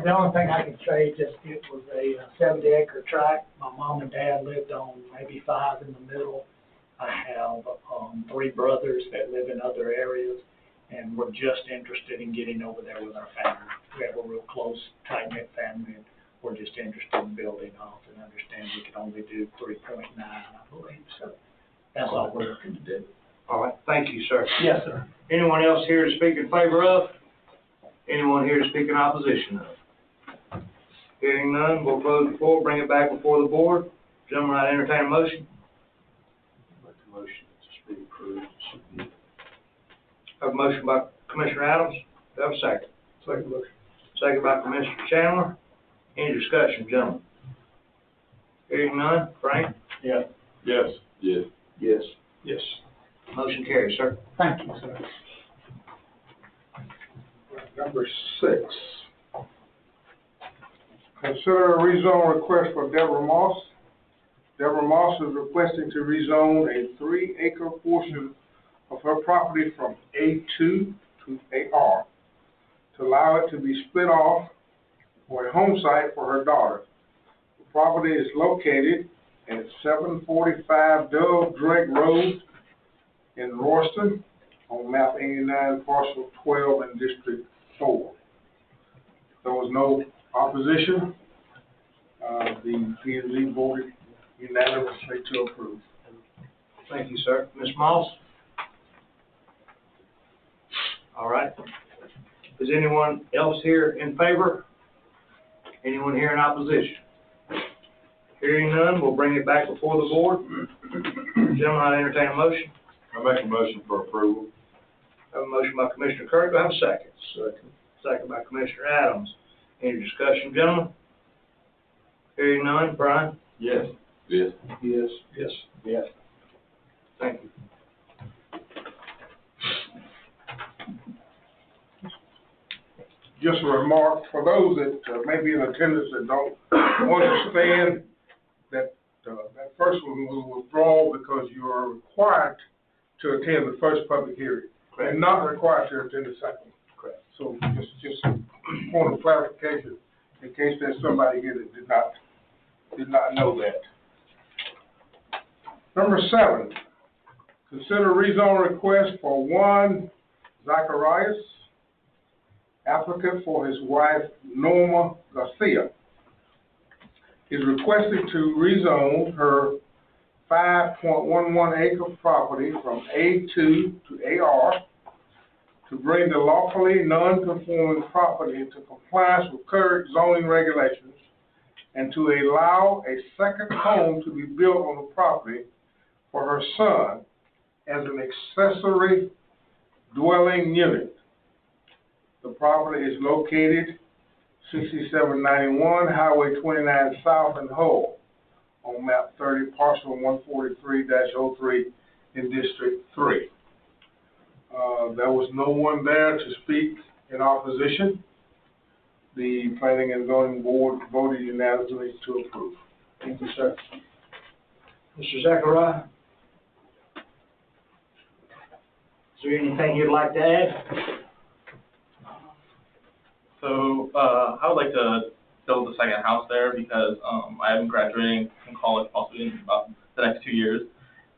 The only thing I can say is just it was a 70-acre tract. My mom and dad lived on maybe 5 in the middle. I have 3 brothers that live in other areas, and we're just interested in getting over there with our family. We have a real close, tight-knit family, and we're just interested in building off and understand we can only do 3.9, I believe. So that's all we're looking to do. All right, thank you, sir. Yes, sir. Anyone else here to speak in favor of? Anyone here to speak in opposition of? Hearing none, we'll close the floor, bring it back before the board. Gentlemen, I entertain a motion. Make the motion to be approved. Have a motion by Commissioner Adams. Do I have a second? Second motion. Second by Commissioner Chandler. Any discussion, gentlemen? Hearing none, Frank? Yes. Yes. Yes. Yes. Yes. Motion carries, sir. Thank you, sir. Number 6. Consider a rezone request for Deborah Moss. Deborah Moss is requesting to rezone a 3-acre portion of her property from A2 to AR to allow it to be split off for a home site for her daughter. The property is located at 745 Dove Drake Road in Royston on map 89, parcel 12 in District 4. There was no opposition. The P&Z voted unanimously to approve. Thank you, sir. Ms. Moss? All right. Is anyone else here in favor? Anyone here in opposition? Hearing none, we'll bring it back before the board. Gentlemen, I entertain a motion. I make a motion for approval. I have a motion by Commissioner Kirk. Do I have a second? Second. Second by Commissioner Adams. Any discussion, gentlemen? Hearing none, Brian? Yes. Yes. Yes. Yes. Yes. Thank you. Just a remark, for those that may be in attendance that don't understand that that first one will withdraw because you are required to attend the first public hearing and not required to attend the second. Correct. So just a point of clarification in case there's somebody here that did not know that. Number 7, consider rezone request for one Zacharias, applicant for his wife Norma Garcia. Is requesting to rezone her 5.11 acre property from A2 to AR to bring the lawfully non-conforming property into compliance with current zoning regulations, and to allow a second home to be built on the property for her son as an accessory dwelling unit. The property is located 6791 Highway 29 South in Hull on map 30, parcel 143-03 in District 3. There was no one there to speak in opposition. The Planning and Zoning Board voted unanimously to approve. Thank you, sir. Mr. Zachariah? Is there anything you'd like to add? So, I would like to build a second house there because, I am graduating from college possibly in about the next 2 years.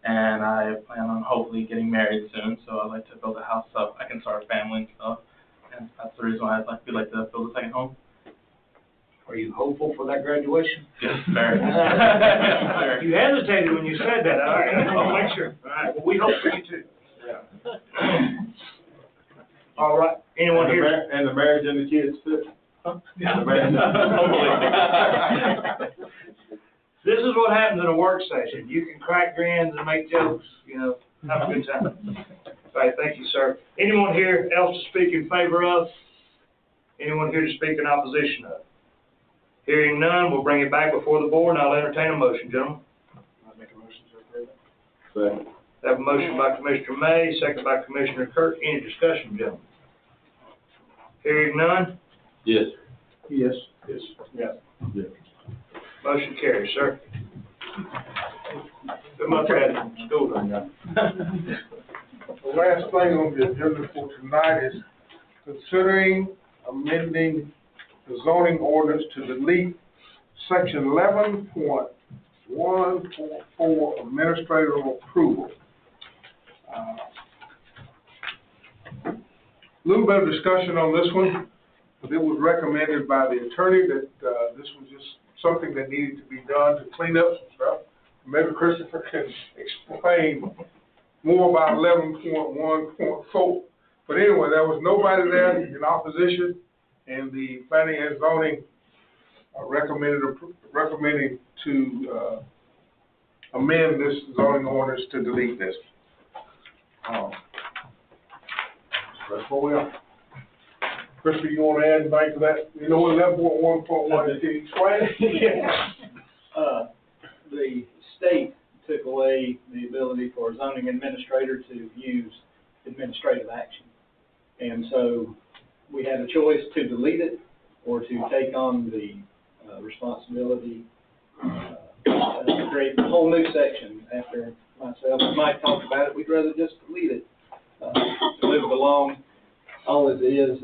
And I plan on hopefully getting married soon, so I'd like to build a house so I can start a family and stuff. And that's the reason why we'd like to build a second home. Are you hopeful for that graduation? Yes, very. You hesitated when you said that. All right, I'll make sure. All right, well, we hope for you too. Yeah. All right, anyone here? And the marriage and the kids too. Yeah. This is what happens in a work session. You can crack grins and make jokes, you know, have a good time. All right, thank you, sir. Anyone here else to speak in favor of? Anyone here to speak in opposition of? Hearing none, we'll bring it back before the board, and I'll entertain a motion, gentlemen. I'll make a motion to approve it. Second. I have a motion by Commissioner May, second by Commissioner Kirk. Any discussion, gentlemen? Hearing none, Yes. Yes. Yes. Yes. motion carries, sir. Good luck at it. School done. The last thing on the agenda for tonight is considering amending the zoning ordinance to delete section 11.144 administrative approval. Little bit of discussion on this one, but it was recommended by the attorney that this was just something that needed to be done to clean up some stuff. Maybe Christopher can explain more about 11.1.4. But anyway, there was nobody there in opposition, and the planning and zoning recommending to amend this zoning ordinance to delete this. That's what we are. Christopher, you want to add anything to that? You know what 11.1.1 is? Can you explain it? Yeah. The state took away the ability for a zoning administrator to use administrative action. And so we had a choice to delete it or to take on the responsibility to create a whole new section. After myself and Mike talked about it, we'd rather just delete it, move it along. All it is,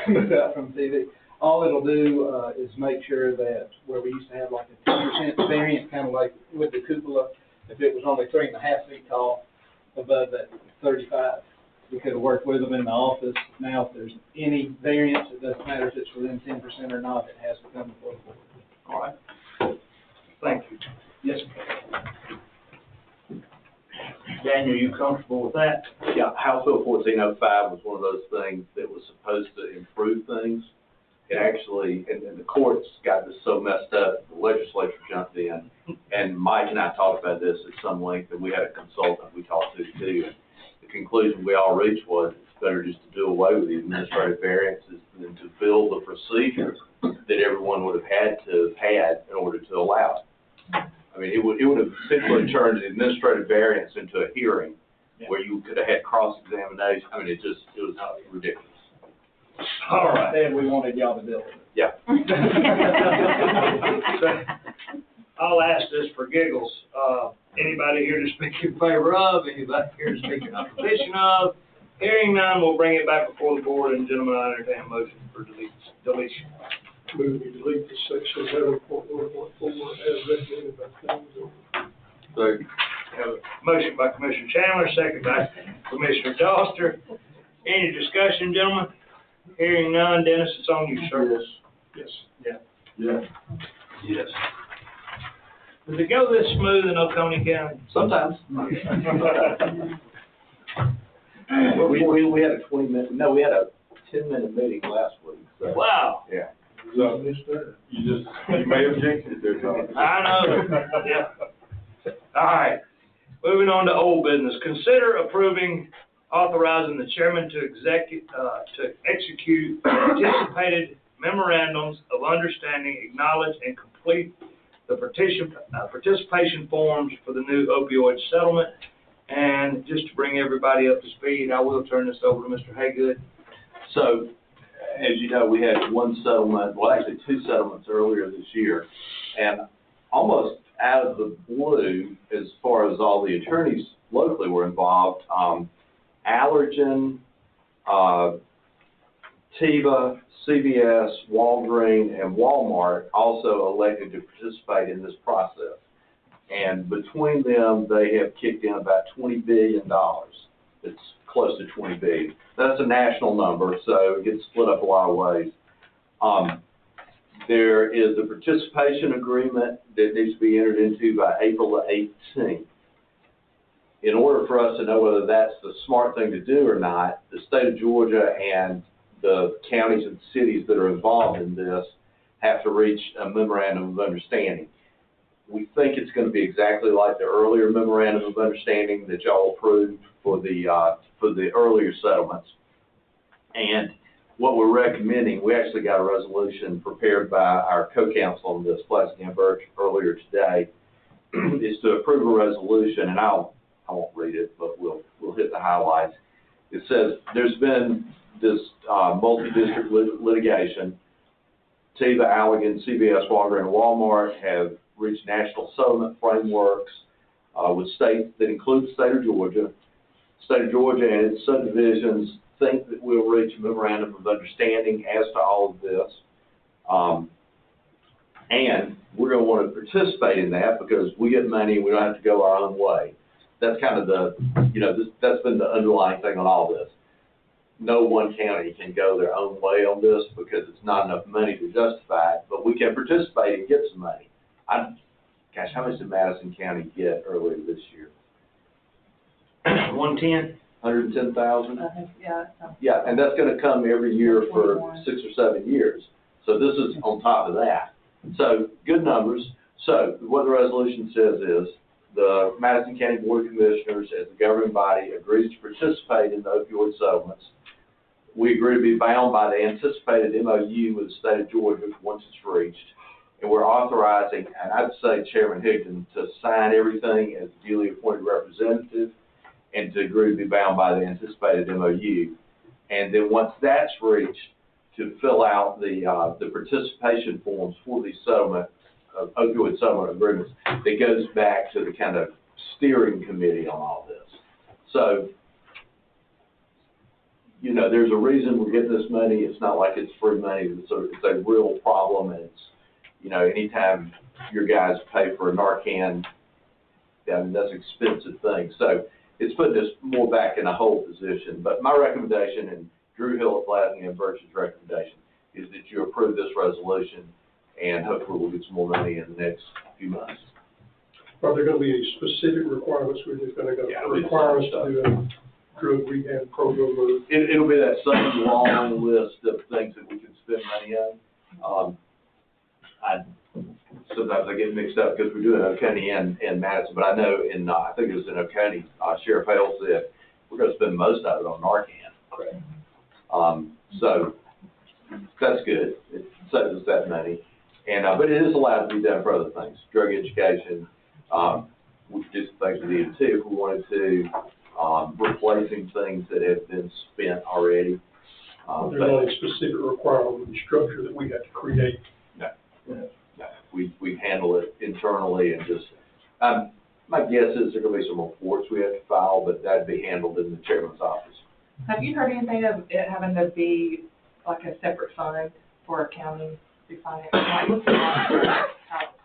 moved out from TV. All it'll do is make sure that where we used to have like a 10% variance, kind of like with the cupola, if it was only 3.5 feet tall above that 35, we could have worked with them in the office. Now, if there's any variance, it doesn't matter if it's within 10% or not, it has to come before the board. All right. Thank you. Yes, Daniel, you comfortable with that? Yeah, House Bill 1405 was one of those things that was supposed to improve things. It actually, and the courts got this so messed up, the legislature jumped in, and Mike and I talked about this at some length, and we had a consultant we talked to too, and the conclusion we all reached was it's better just to do away with the administrative variances than to build the procedure that everyone would have had in order to allow it. I mean, it would have essentially turned the administrative variance into a hearing where you could have had cross-examination. I mean, it was ridiculous. All right. And we wanted y'all to deal with it. Yeah. I'll ask this for giggles. Anybody here to speak in favor of? Anybody here to speak in opposition of? Hearing none, we'll bring it back before the board, and gentlemen, I entertain a motion for deletion. Move to delete the section 11.1.4 as recommended by planning and zoning. Second. Have a motion by Commissioner Chandler, second by Commissioner Doster. Any discussion, gentlemen? Hearing none, Dennis, it's on you, sir. Yes. Yeah. Yes. Yes. Does it go this smooth in Oconee County? Sometimes. We had a 10-minute meeting last week. So. Wow. Yeah. So, you may have jinxed it there, Tom. I know, yeah. All right, Moving on to old business, consider approving, authorizing the chairman to execute anticipated memorandums of understanding, acknowledge, and complete the participation forms for the new opioid settlement. And just to bring everybody up to speed, I will turn this over to Mr. Haygood. So, as you know, we had one settlement, well, actually two settlements earlier this year, and almost out of the blue, as far as all the attorneys locally were involved, Allergen, Teva, CVS, Walgreens, and Walmart also elected to participate in this process. And between them, they have kicked in about $20 billion. It's close to $20 billion. That's a national number, so it gets split up a lot of ways. There is a participation agreement that needs to be entered into by April the 18th. In order for us to know whether that's the smart thing to do or not, the state of Georgia and the counties and cities that are involved in this have to reach a memorandum of understanding. We think it's going to be exactly like the earlier memorandum of understanding that y'all approved for the earlier settlements. And what we're recommending, we actually got a resolution prepared by our co-counsel on this, Madison and Birch, earlier today, is to approve a resolution, and I won't read it, but we'll hit the highlights. It says there's been this multi-district litigation. Teva, Allergan, CVS, Walgreens, and Walmart have reached national settlement frameworks with states that include the state of Georgia. The state of Georgia and its subdivisions think that we'll reach a memorandum of understanding as to all of this. And we're going to want to participate in that because we get money and we don't have to go our own way. That's kind of the, that's been the underlying thing on all this. No one county can go their own way on this because it's not enough money to justify it, but we can participate and get some money. Gosh, how much did Madison County get earlier this year? 110. 110,000? Yeah. Yeah, and that's going to come every year for 6 or 7 years. So this is on top of that. So good numbers. So what the resolution says is the Madison County Board of Commissioners, as the governing body, agrees to participate in the opioid settlements. We agree to be bound by the anticipated MOU with the state of Georgia once it's reached. And we're authorizing, and I'd say Chairman Higdon, to sign everything as duly appointed representative and to agree to be bound by the anticipated MOU. And then once that's reached, to fill out the participation forms for these opioid settlement agreements that goes back to the kind of steering committee on all this. So, there's a reason we're getting this money. It's not like it's free money. It's a real problem, and it's, anytime your guys pay for a Narcan, that's an expensive thing. So it's putting us more back in a whole position. But my recommendation, and Drew Hill at Blatting and Birch's recommendation, is that you approve this resolution, and hopefully we'll get some more money in the next few months. Are there going to be any specific requirements we're just going to require us to do a drug rehab program? It'll be that same long list of things that we can spend money on. Sometimes I get mixed up because we do it in Oconee and Madison, but I know I think it was in Oconee, Sheriff Hale said we're going to spend most of it on Narcan. Correct. So that's good. It saves us that money. And but it is allowed to be done for other things, drug education. We could do some things with EMT if we wanted to, replacing things that have been spent already. There's not a specific requirement in the structure that we have to create. No. We handle it internally and just, my guess is there are going to be some reports we have to file, but that'd be handled in the chairman's office. Have you heard anything of it having to be like a separate fund for accounting to finance? I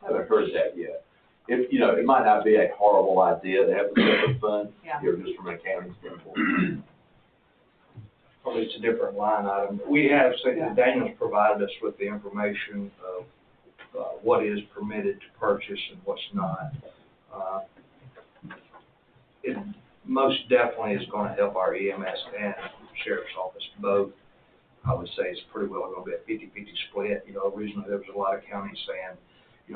haven't heard that yet. If, it might not be a horrible idea to have a separate fund, just from an accounting standpoint. Probably it's a different line item. We have, Daniel's provided us with the information of what is permitted to purchase and what's not. It most definitely is going to help our EMS and Sheriff's Office both. I would say it's pretty well going to be a 50-50 split. Originally there was a lot of counties saying,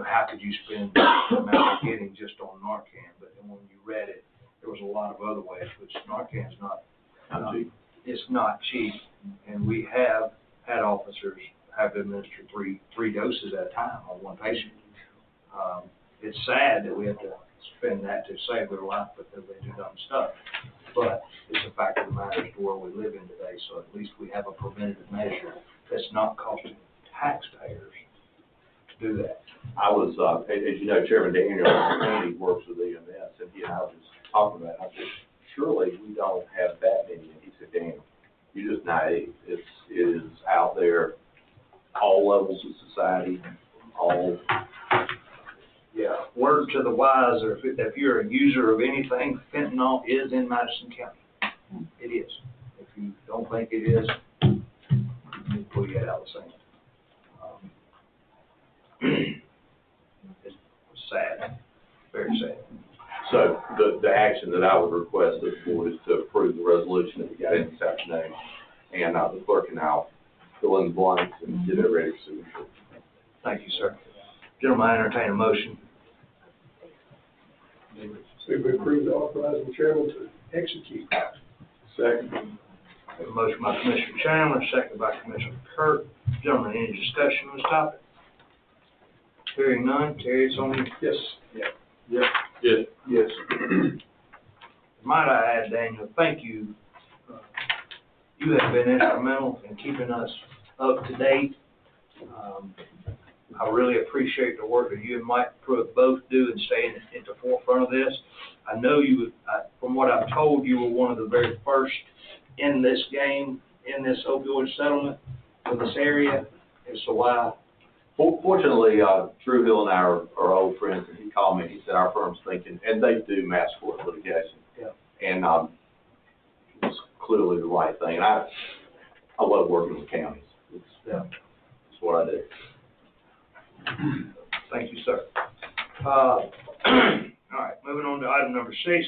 how could you spend the amount you're getting just on Narcan? But then when you read it, there was a lot of other ways, which Narcan's not, it's not cheap. And we have had officers have to administer three doses at a time on one patient. It's sad that we have to spend that to save their life because they do dumb stuff. But it's a fact of the matter as to where we live in today, so at least we have a preventative measure that's not costing taxpayers to do that. I was, as you know, Chairman Daniel, he works with EMS, and he and I was just talking about it. I said, surely we don't have that many. And he said, Daniel, you're just naive. It is out there, all levels of society, all. Yeah, word to the wise, or if you're a user of anything, fentanyl is in Madison County. It is. If you don't think it is, you pull you out of the same. It's sad, very sad. So the action that I would request of the board is to approve the resolution that we got in this afternoon, and the clerk and I'll fill in the blanks and get it ready for signature. Thank you, sir. Gentlemen, I entertain a motion. So we approve the authorizing the chairman to execute. Second. Have a motion by Commissioner Chandler, second by Commissioner Kirk. Gentlemen, any discussion on this topic? Hearing none, Terry, it's on you. Yes. Yes. Yes. Yes. Might I add, Daniel, thank you. You have been instrumental in keeping us up to date. I really appreciate the work that you and Mike Pruitt both do in staying at the forefront of this. I know you would, from what I've told, you were one of the very first in this game, in this opioid settlement for this area, and so Fortunately, Drew Hill and I are old friends, and he called me, he said, our firm's thinking, and they do mass tort litigation. Yeah. And it's clearly the right thing, and I love working with counties. It's what I do. thank you, sir. All right, moving on to item number 6,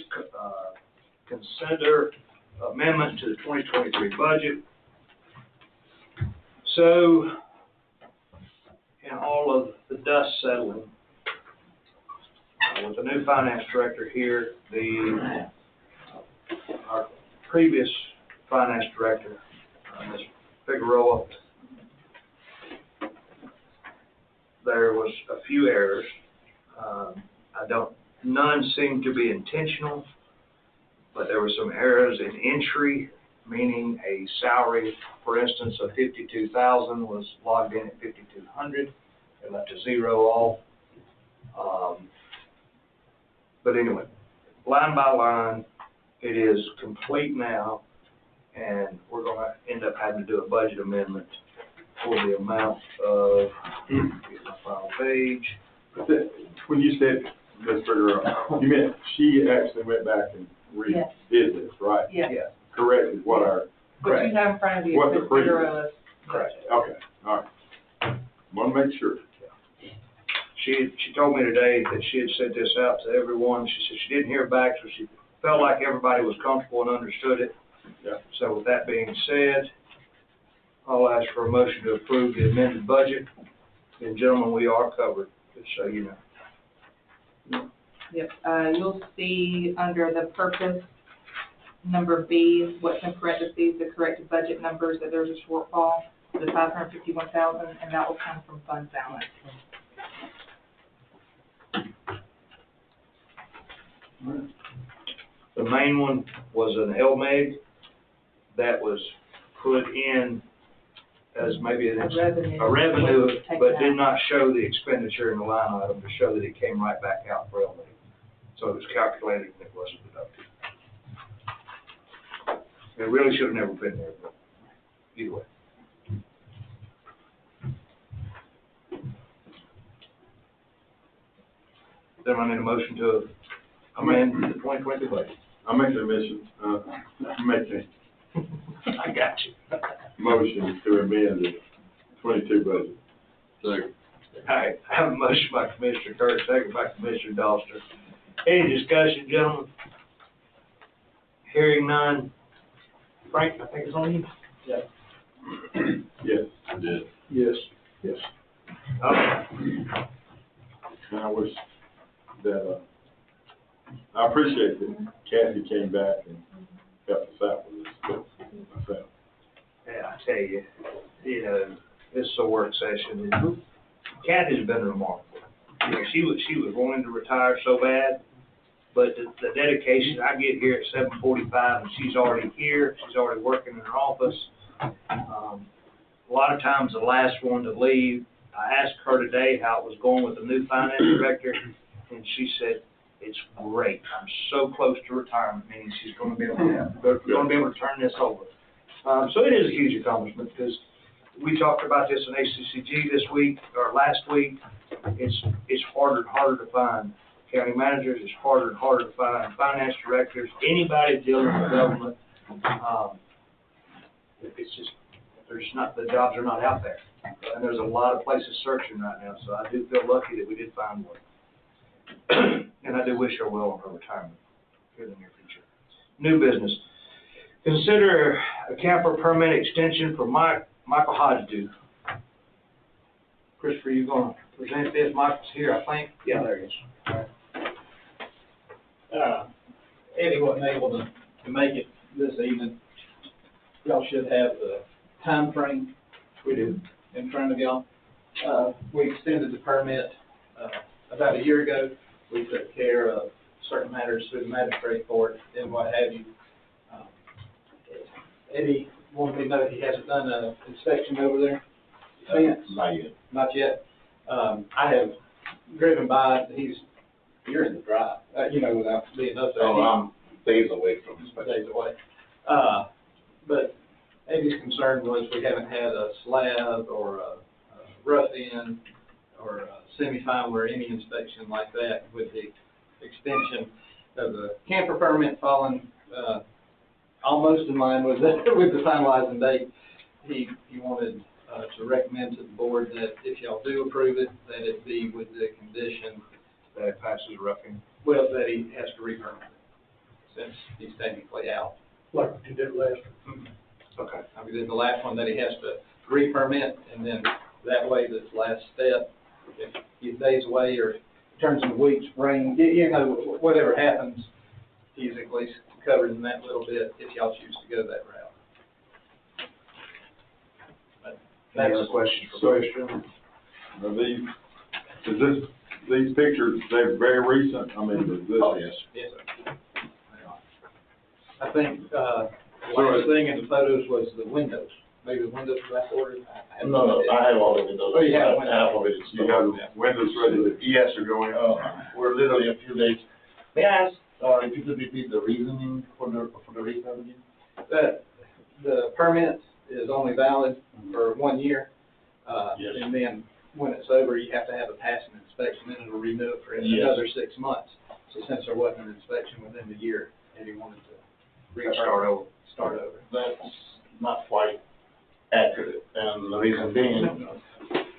consider amendment to the 2023 budget. So, in all of the dust settling, with the new finance director here, our previous finance director, Ms. Figueroa, there was a few errors. None seemed to be intentional, but there were some errors in entry, meaning a salary, for instance, of $52,000 was logged in at $5,200. They left a zero off. But anyway, line by line, it is complete now, and we're going to end up having to do a budget amendment for the amount of, get my final page. When you said, Ms. Figueroa, you meant she actually went back and redid this, right? Yeah. Yeah, Corrected what our, What you have in front of you, What the Ms. previous- Figueroa's correct. okay, all right. Want to make sure. She told me today that she had sent this out to everyone. She said she didn't hear back, so she felt like everybody was comfortable and understood it. Yeah. So with that being said, I'll ask for a motion to approve the amended budget. And gentlemen, we are covered, just so you know. Yep, you'll see under the purpose, number B, what's in parentheses, the corrected budget numbers, that there's a shortfall, the $551,000, and that will come from fund balance. The main one was an LMEG that was put in as maybe a revenue, but did not show the expenditure in the line item to show that it came right back out for LMEG. So it was calculated and it wasn't deducted. It really should have never been there, but either way. Then I need a motion to amend the 2020 budget. I'll make the mission, I got you. motion to amend the 22 budget. Second. All right, I have a motion by Commissioner Kirk, second by Commissioner Doster. Any discussion, gentlemen? Hearing none. Frank, I think it's on you. Yes, I did. Yes. Yes. Okay. And I wish that, I appreciate that Kathy came back and helped us out with this. Myself. Yeah, I tell you, you know, this is a work session. Kathy's been remarkable. You know, she was wanting to retire so bad, but the dedication, I get here at 7:45 and she's already here, she's already working in her office. A lot of times the last one to leave. I asked her today how it was going with the new finance director, and she said, it's great. I'm so close to retirement, meaning she's gonna be able to turn this over. So it is a huge accomplishment, because we talked about this in ACCG this week, or last week. It's harder and harder to find county managers, it's harder and harder to find finance directors, anybody dealing with government. It's just, the jobs are not out there. And there's a lot of places searching right now, so I do feel lucky that we did find one. And I do wish her well on her retirement here in the near future. New business. Consider a camper permit extension for Michael Hodgdu. Christopher, you gonna present this? Michael's here, I think. Yeah, there he is. Eddie wasn't able to make it this evening. Y'all should have the time frame. We do. In front of y'all. We extended the permit, about a year ago. We took care of certain matters through the magistrate court and what have you. Eddie wanted me to know he hasn't done an inspection over there since. Not yet. Not yet. I have driven by, you're in the drive, without being up there. Oh, I'm days away from this. Days away. But Eddie's concern was we haven't had a slab or a rough end or a semi-final or any inspection like that. With the extension of the camper permit falling almost in line with the finalizing date, he wanted to recommend to the board that if y'all do approve it, that it be with the condition That it passes roughing. well, that he has to re-permit it, since he's technically out. Like you did last. Okay. I mean, in the last one that he has to re-permit, and then that way, this last step, if he's days away or turns into weeks, rain, whatever happens, he's at least covered in that little bit if y'all choose to go that route. But Any other questions for Christian? These pictures, they're very recent. I mean, yes, sir. I think, last thing in the photos was the windows. Maybe the windows were back ordered. No, I have all the windows. Oh, you have I have already. You got windows ready, the ES are going up. We're literally a few days. May I ask, if you could repeat the reasoning for the refund again? That the permit is only valid for 1 year. Yes. And then when it's over, you have to have a passing inspection, and it'll renew it for another 6 months. So since there wasn't an inspection within the year, and he wanted to Start over. That's not quite accurate, and the reason being,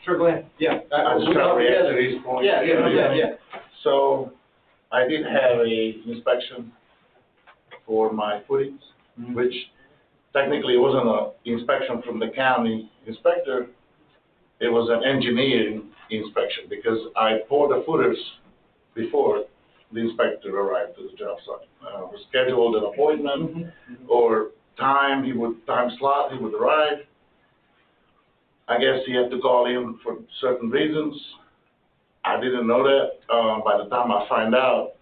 Sure, go ahead. Yeah. I just trying to react to these points. Yeah. So, I did have a inspection for my footings, which technically wasn't an inspection from the county inspector. It was an engineering inspection, because I poured the footers before the inspector arrived to the job site. We scheduled an appointment or time slot, he would arrive. I guess he had to call in for certain reasons. I didn't know that. By the time I find out,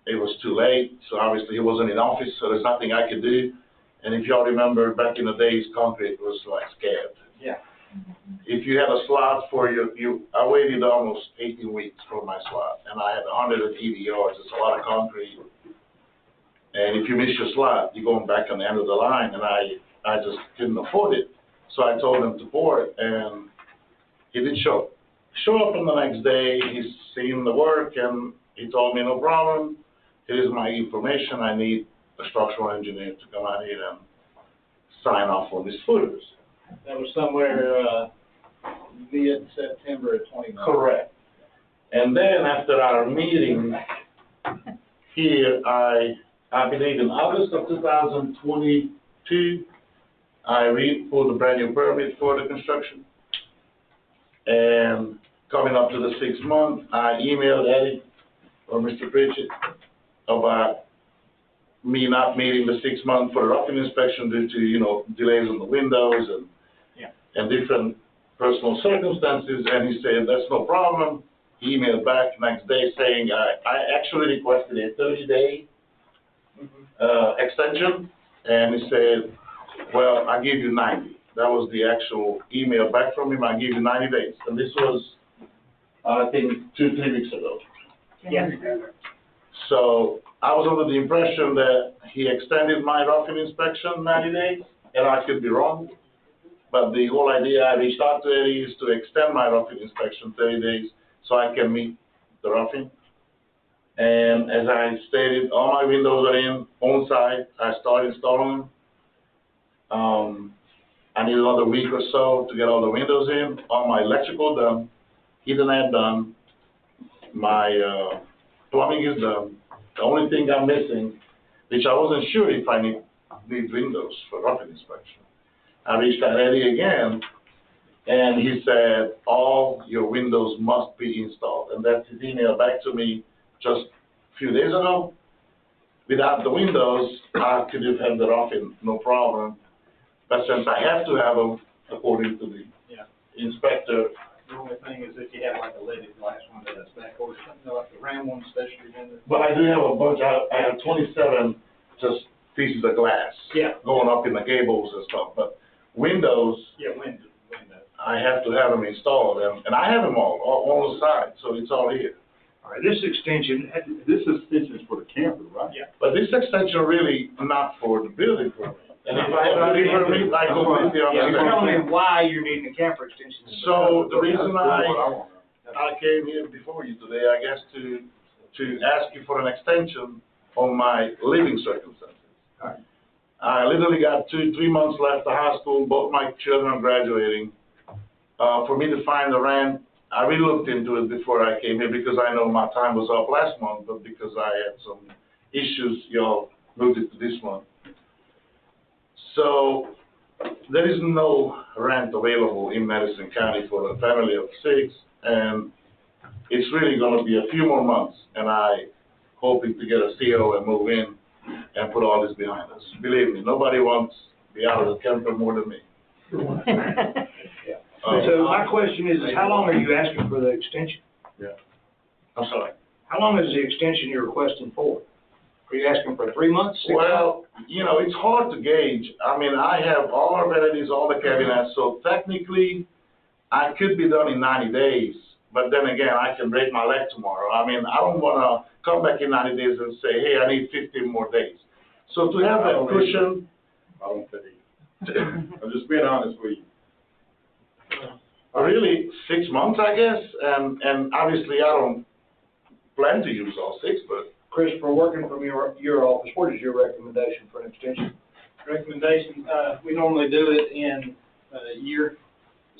it was too late. So obviously he wasn't in office, so there's nothing I could do. And if y'all remember, back in the days, concrete was like scared. Yeah. If you had a slot for I waited almost 18 weeks for my slot, and I had 180 yards. It's a lot of concrete. And if you miss your slot, you're going back on the end of the line, and I just couldn't afford it. So I told him to pour it, and he did show up on the next day. He's seen the work, and he told me, no problem. Here's my information. I need a structural engineer to come out here and sign off on these footers. That was somewhere mid-September of 2019. Correct. And then after our meeting here, I believe in August of 2022, I pulled a brand new permit for the construction. And coming up to the 6th month, I emailed Eddie or Mr. Pritchett about me not meeting the 6 months for a roughing inspection due to, delays on the windows and different personal circumstances, and he said, that's no problem. He emailed back next day saying, I actually requested a 30-day extension, and he said, well, I give you 90. That was the actual email back from him, I give you 90 days. And this was, I think, 2-3 weeks ago. Yes. So I was under the impression that he extended my roughing inspection 90 days, and I could be wrong. But the whole idea, I reached out to Eddie, is to extend my roughing inspection 30 days so I can meet the roughing. And as I stated, all my windows are in on site. I started installing them. I need another week or so to get all the windows in. All my electrical done, Ethernet done, my plumbing is done. The only thing I'm missing, which I wasn't sure if I need windows for roughing inspection. I reached out to Eddie again, and he said, all your windows must be installed. And that's his email back to me just a few days ago. Without the windows, I could have had the roughing, no problem. But since I have to have them, according to the inspector. The only thing is if you have like a leaded glass window that's back, or something like the round one, especially window. But I do have a bunch, I have 27 just pieces of glass. Yeah. Going up in the gables and stuff, but windows. Yeah, window. I have to have them installed, and I have them all on the side, so it's all here. All right, this extension is for the camper, right? Yeah. But this extension really not for the building permit. And if I have a building permit, I completely tell me understand. why you're needing a camper extension. So the reason I came here before you today, I guess, to ask you for an extension on my living circumstances. All right. I literally got 2-3 months left of high school, both my children are graduating. For me to find the rent, I really looked into it before I came here because I know my time was up last month, but because I had some issues, y'all moved it to this month. So there is no rent available in Madison County for a family of 6, and it's really gonna be a few more months, and I hoping to get a CO and move in and put all this behind us. Believe me, nobody wants to be out of the camper more than me. So my question is how long are you asking for the extension? I'm sorry. How long is the extension you're requesting for? Are you asking for 3 months, 6 months? Well, it's hard to gauge. I mean, I have all our amenities, all the cabinets, so technically, I could be done in 90 days, but then again, I can break my leg tomorrow. I mean, I don't wanna come back in 90 days and say, hey, I need 15 more days. So to have that cushion. I don't think. I'm just being honest with you. Really, 6 months, I guess, and obviously I don't plan to use all 6, but. Christopher, working from your office, what is your recommendation for an extension? Recommendation, we normally do it in year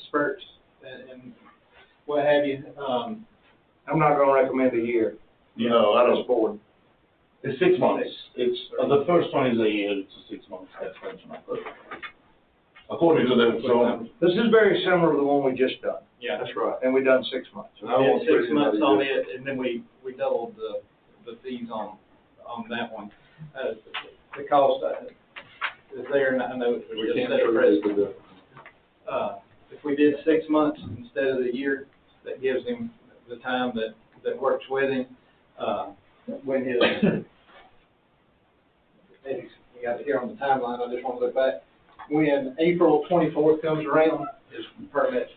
spurts and what have you. I'm not gonna recommend a year. No, I don't support. It's 6 months. It's, the first one is a year, it's a 6 months extension, I put. According to the, so. This is very similar to the one we just done. Yeah. That's right. And we done 6 months. We did 6 months on it, and then we doubled the fees on that one. The cost is there, and I know it's just set a precedent. If we did 6 months instead of the year, that gives him the time that works with him, when his, you got to hear on the timeline, I just want to look back. When April 24th comes around, his permits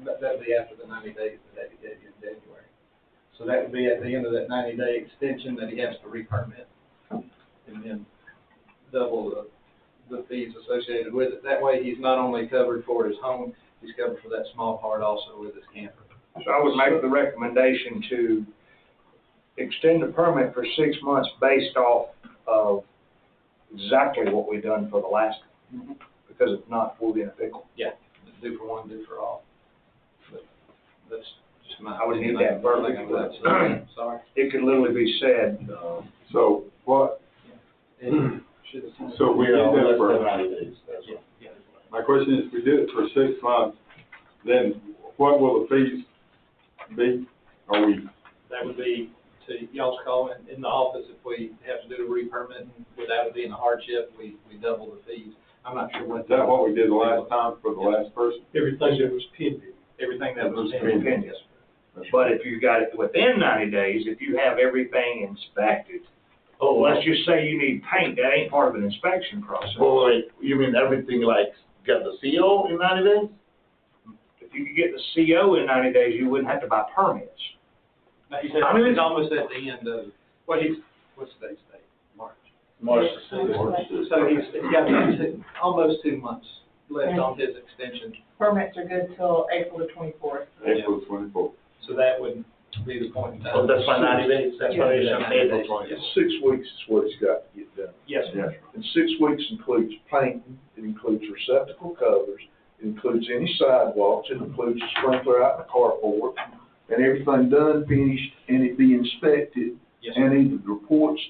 that'll be after the 90 days that he gave you in January. So that would be at the end of that 90-day extension that he has to re-permit, and then double the fees associated with it. That way, he's not only covered for his home, he's covered for that small part also with his camper. So I would make the recommendation to extend the permit for 6 months based off of exactly what we've done for the last one, because if not, we'll be in a pickle. Yeah, do for one, do for all. But that's just my. I would need that verbiage. Sorry. It could literally be said. So what? So we did that for 90 days. My question is, we did it for 6 months, then what will the fees be? That would be to y'all's call in the office, if we have to do the re-permitting without it being a hardship, we double the fees. I'm not sure what. Is that what we did the last time for the last person? Everything that was pending, everything that was pending. But if you got it within 90 days, if you have everything inspected, let's just say you need paint, that ain't part of an inspection process. Well, wait, you mean everything like get the CO in 90 days? If you could get the CO in 90 days, you wouldn't have to buy permits. Now, he said it's almost at the end of, what's today's date? March. March. So he's got almost 2 months left on his extension. Permits are good till April the 24th. April 24th. So that would be the point in time. Oh, that's my 90 days, that's why it's on April 20th. It's 6 weeks is what it's got to get done. Yes, sir. And 6 weeks includes painting, it includes receptacle covers, it includes any sidewalks, it includes a sprinkler out in the carport, and everything done, finished, and it be inspected, Yes, sir. and either the reports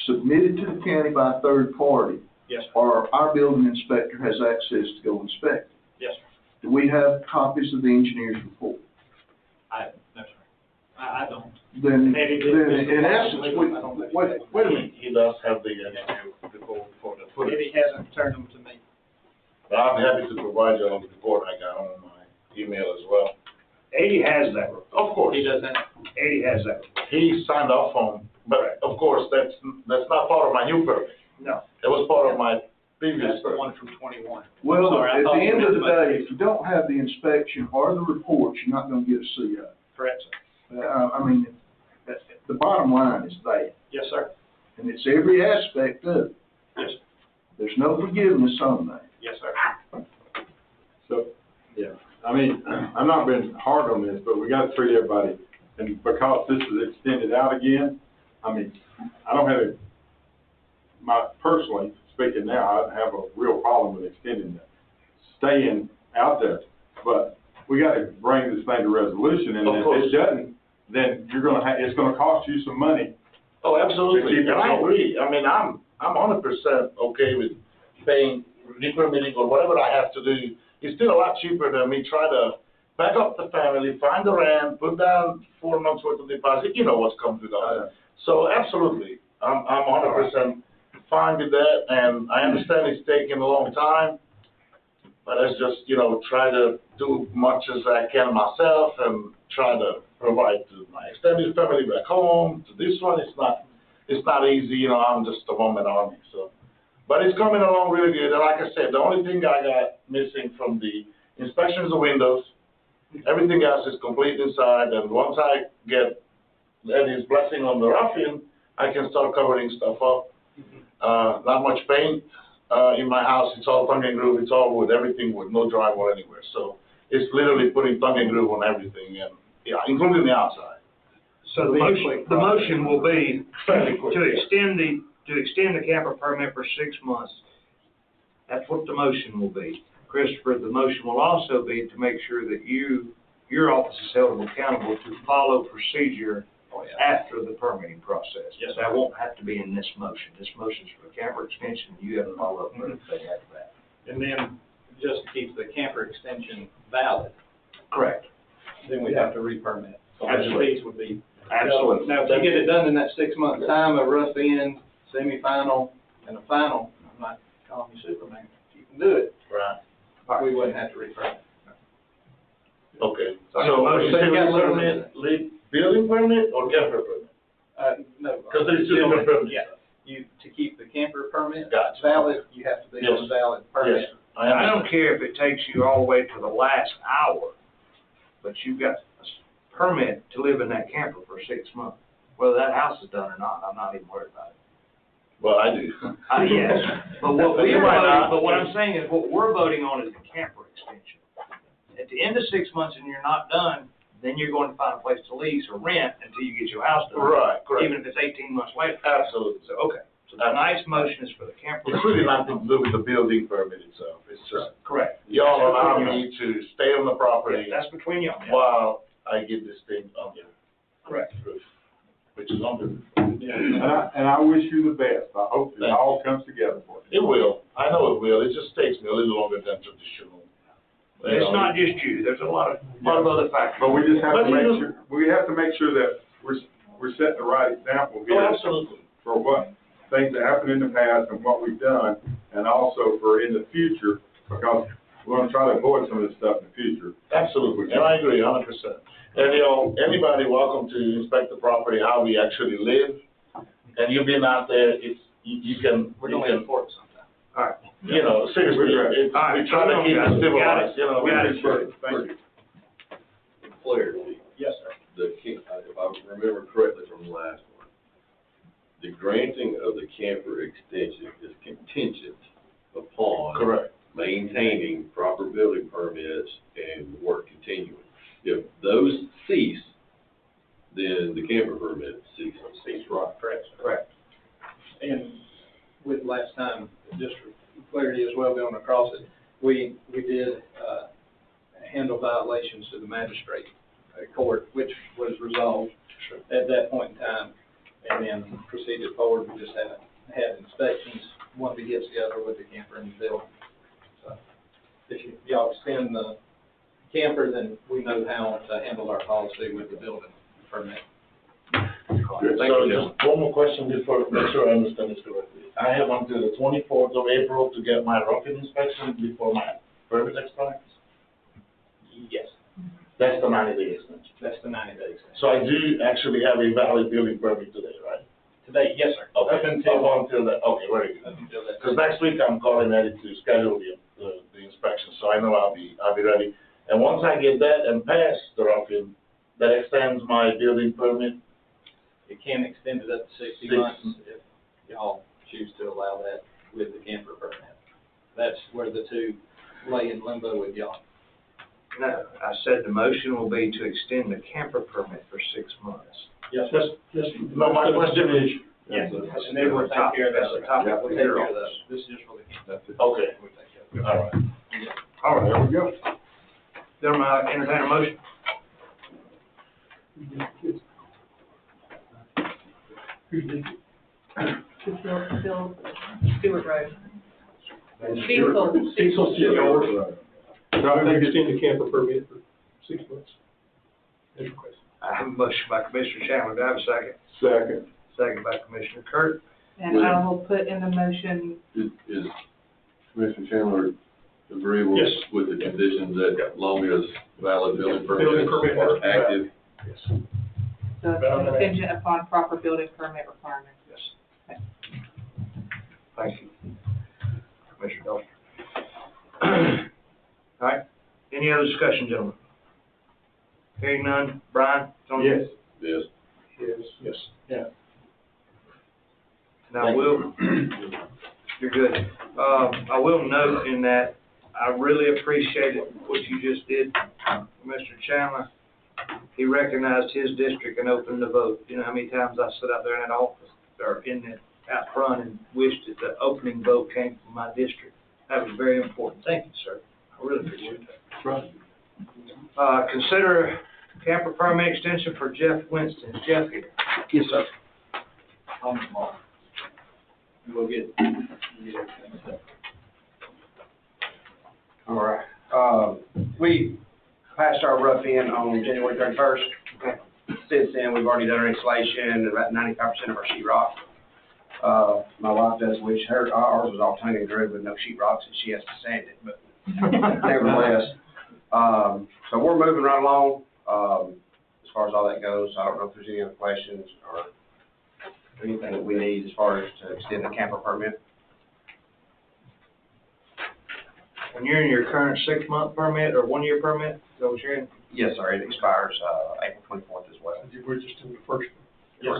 submitted to the county by a third party, Yes, sir. or our building inspector has access to go inspect it. Yes, sir. Do we have copies of the engineer's report? No, sir. I don't. Then, Maybe in essence, Wait a minute, he does have the engineer report for the footage. Maybe he hasn't returned them to me. But I'm happy to provide you all the report I got on my email as well. Eddie has that report. Of course. He doesn't. Eddie has that report. He signed off on, but of course, that's not part of my new permit. No. It was part of my previous That's the permit. one from 21. well, Sorry, I at thought the you end of the meant day, if you don't have the inspection or the reports, you're not gonna get a CO. Correct, sir. I mean, the bottom line is that, Yes, sir. and it's every aspect of it. Yes, There's no forgiveness on that. yes, sir. So, yeah, I mean, I'm not being hard on this, but we gotta treat everybody, and because this is extended out again, I mean, I don't have personally speaking now, I have a real problem with extending that, staying out there. But we gotta bring this thing to resolution, and if it doesn't, then you're gonna it's gonna cost you some money. Oh, absolutely, To keep it and I going. agree. I mean, I'm 100% okay with paying, re-permitting or whatever I have to do. It's still a lot cheaper than me try to back up the family, find the rent, put down 4 months worth of deposit, you know what's comes with all that. So absolutely, I'm 100% fine with that, and I understand it's taking a long time, but let's just, try to do much as I can myself and try to provide to my extended family back home, to this one. It's not easy, I'm just a one-man army, so. But it's coming along really good, and like I said, the only thing I got missing from the inspection is the windows. Everything else is complete inside, and once I get Eddie's blessing on the rough-in, I can start covering stuff up. Not much paint in my house. It's all tongue and groove. It's all wood, everything wood, no drywall anywhere. So it's literally putting tongue and groove on everything, and including the outside. So the motion will be Fairly quick, to yeah. extend the camper permit for 6 months. That's what the motion will be. Christopher, the motion will also be to make sure that your office is held accountable to follow procedure after the permitting process. Yes, That won't have to be in this motion. This motion's for the camper extension, you have to follow up with everything after that. And then just to keep the camper extension valid, Correct. then we have to re-permit. So the Absolutely. fees would be. Absolutely. Now, if you get it done in that 6 month time, a rough end, semi-final, and a final, I'm not calling you Superman, you can do it, Right. we wouldn't have to re-permit. Okay. So So you you said got a little permit, building permit or camper permit? No. Because there's two different permits. Yeah, to keep the camper permit Gotcha. valid, you have to be on a Yes. valid permit. Yes. I don't care if it takes you all the way to the last hour, but you've got a permit to live in that camper for 6 months. Whether that house is done or not, I'm not even worried about it. Well, I do. Yes, but what I'm saying is, what we're voting on is the camper extension. At the end of 6 months and you're not done, then you're going to find a place to lease or rent until you get your house done. Right, correct. Even if it's 18 months later. Absolutely. So, okay, so the nice motion is for the camper. It's really nothing to do with the building permit itself. It's just, Correct. y'all allow me to stay on the property That's between y'all. while I get this thing under Correct. roof, which is under. And I wish you the best. I hope it all comes together for you. It will. I know it will. It just takes me a little longer than traditional. It's not just you, there's a lot of other factors. But we just have But to you make know- sure, we have to make sure that we're setting the right example here. Oh, absolutely. For what things that happened in the past and what we've done, and also for in the future, because we're gonna try to avoid some of this stuff in the future. Absolutely, and I agree 100%. And, you know, anybody welcome to inspect the property, how we actually live. And you've been out there, it's, you can, We're gonna enforce sometime. All right. you know, seriously, it's, All right, we try to keep it civilized, you know. Got it. Thank you. Clarity, Yes, sir. if I remember correctly from the last one, the granting of the camper extension is contingent upon Correct. maintaining proper building permits and work continuing. If those cease, then the camper permit ceases. Right, correct. And with last time, just for clarity as well going across it, we did, handle violations to the magistrate court, which was resolved at that point in time, and then proceeded forward. We just haven't had inspections, one that gets the other with the camper in the building. So if y'all extend the camper, then we know how to handle our policy with the building permit. So just one more question before, make sure I understand this correctly. I have until the 24th of April to get my roofing inspection before my permit expires? Yes, That's the 90-day extension. that's the 90 days. So I do actually have a valid building permit today, right? Today, yes, sir. Okay. Up until that, okay, very good. Up until that. Because next week I'm calling Eddie to schedule the inspection, so I know I'll be ready. And once I get that and pass the roofing, that extends my building permit. It can extend it up to 60 Six. months if y'all choose to allow that with the camper permit. That's where the two lay in limbo with y'all. No, I said the motion will be to extend the camper permit for 6 months. Yes, No, my question is, Yes, and then we'll take care of that. That's the topic We'll take care of that. This is just for the camper. okay, We'll take care of it. all right. All right, there we go. Gentlemen, I entertain a motion. Stewart Road. Cecil Stewart. So I think it's, Extend the camper permit for 6 months. As requested. I have a motion by Commissioner Chandler. Do I have a second? second. Second by Commissioner Kurt. And I will put in the motion, Is Commissioner Chandler agreeable Yes. with the conditions that long as valid building Building permits permit has to are be valid. active? Yes. the contingent upon proper building permit requirements. Yes. Thank you. Commissioner Doster. All right, any other discussion, gentlemen? Hearing none, Brian? it's on you. Yes. Yes. Yes. Yeah. Now, you're good. I will note in that I really appreciated what you just did, Mr. Chandler. He recognized his district and opened the vote. You know how many times I stood out there in that office, or in the, out front, and wished that the opening vote came from my district. That was very important. Thank you, sir. I really appreciate that. Right. Consider camper permit extension for Jeff Winston. Jeff here. Yes, sir. On tomorrow. We'll get everything set. All right. We passed our rough in on January 31st. Since then, we've already done our installation, about 95% of our sheetrock. My wife does wish ours was all tongue and groove with no sheetrocks, and she has to sand it, but nevertheless. So we're moving right along, as far as all that goes. I don't know if there's any other questions or anything that we need as far as to extend the camper permit. When you're in your current 6-month permit or 1-year permit, is that what you're in? Yes, sir, it expires, April 24th as well. We're just in the first one. Yes,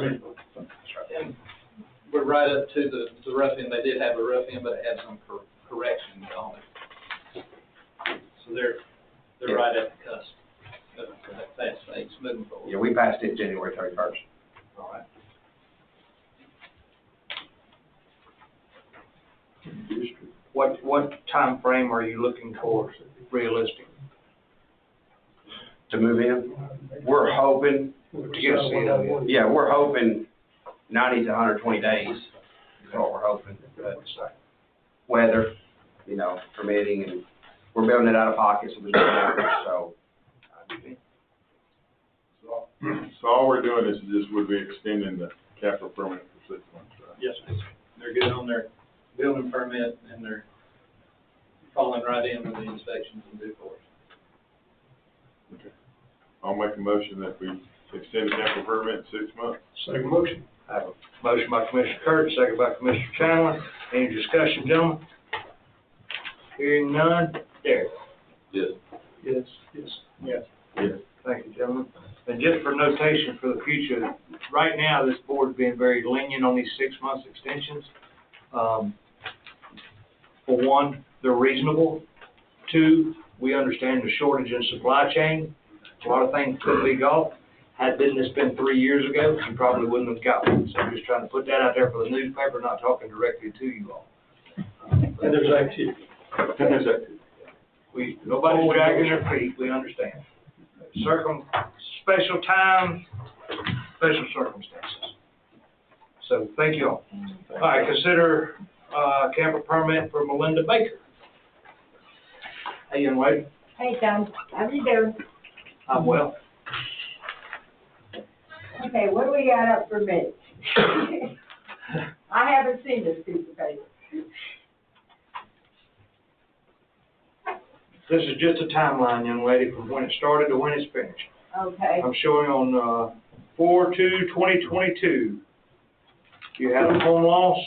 sir. And we're right up to the rough end. They did have a rough end, but it had some corrections on it. So they're right at the cusp of that stage, moving forward. Yeah, we passed it January 31st. All right. What time frame are you looking for realistic? To move in, we're hoping, yeah, we're hoping 90 to 120 days is what we're hoping. But weather, you know, permitting, and we're building it out of pocket, so there's no damage, so. So all we're doing is just would be extending the capital permit for 6 months, right? Yes, sir. They're good on their building permit and they're falling right in with the inspections and do for us. Okay. I'll make a motion that we extend the capital permit 6 months. Second motion. I have a motion by Commissioner Curtis, second by Commissioner Chandler. Any discussion, gentlemen? Hearing none. Derek? Yes. Yes. Yes. Yes. Yes. Thank you, gentlemen. And just for notation for the future, right now, this board's being very lenient on these 6 months extensions. For one, they're reasonable. Two, we understand the shortage in supply chain. A lot of things could be golf. Had this been 3 years ago, you probably wouldn't have got one. So I'm just trying to put that out there for the newspaper, not talking directly to you all. And there's activity. Nobody's dragging their feet, we understand. Special time, special circumstances. So, thank you all. All right, consider, camper permit for Melinda Baker. Hey, young lady. Hey, John, how you doing? I'm well. Okay, what do we got up for me? I haven't seen this piece of paper. This is just a timeline, young lady, from when it started to when it's finished. Okay. I'm showing on, 4/2/2022. You had a home loss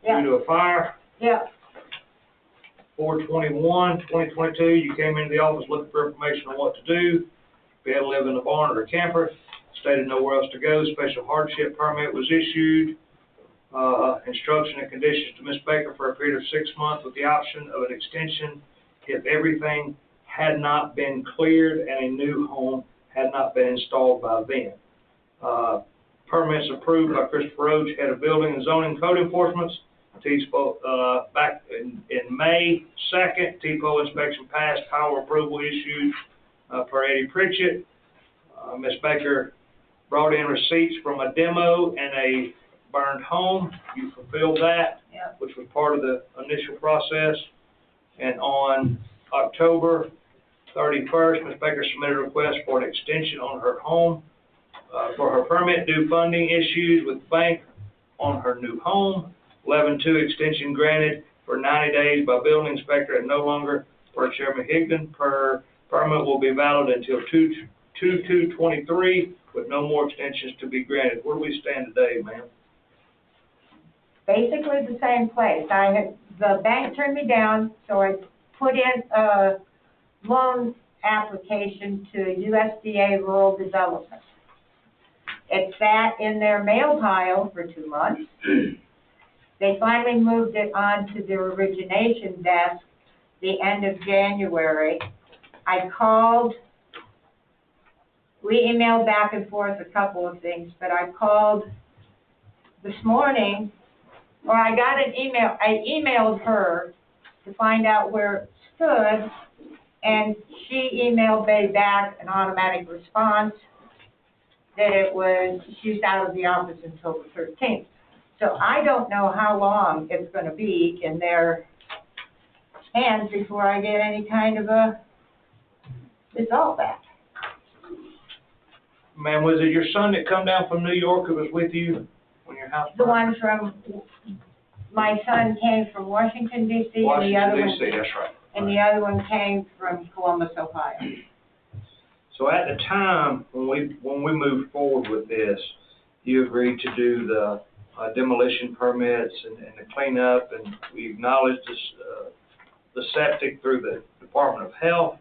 due to a fire. Yeah. 4/21/2022, you came into the office looking for information on what to do. If you had to live in a barn or a camper, stated nowhere else to go, special hardship permit was issued. Instruction and conditions to Ms. Baker for a period of 6 months with the option of an extension if everything had not been cleared and a new home had not been installed by then. Permits approved by Christopher Roach, head of building and zoning code enforcement. TSPO, back in May 2nd, TPO inspection passed, power approval issued per Eddie Pritchett. Ms. Baker brought in receipts from a demo and a burned home. You fulfilled that, which was part of the initial process. And on October 31st, Ms. Baker submitted a request for an extension on her home for her permit due funding issues with the bank on her new home. 11/2 extension granted for 90 days by building inspector and no longer per Chairman Higdon. Permit will be valid until 2/2/23 with no more extensions to be granted. Where do we stand today, ma'am? Basically the same place. The bank turned me down, so I put in a loan application to USDA Rural Development. It sat in their mail pile for 2 months. They finally moved it on to their origination desk the end of January. I called, we emailed back and forth a couple of things, but I called this morning, or I got an email, I emailed her to find out where it stood, and she emailed me back an automatic response that it was, she's out of the office until the 13th. So I don't know how long it's going to be in their hands before I get any kind of a result back. Ma'am, was it your son that come down from New York who was with you when your house The burned? one from, my son came from Washington DC, and the Washington, other one, D.C., that's right. and the other one came from Columbus, Ohio. So at the time, when we moved forward with this, you agreed to do the demolition permits and the cleanup, and we acknowledged this, the septic through the Department of Health.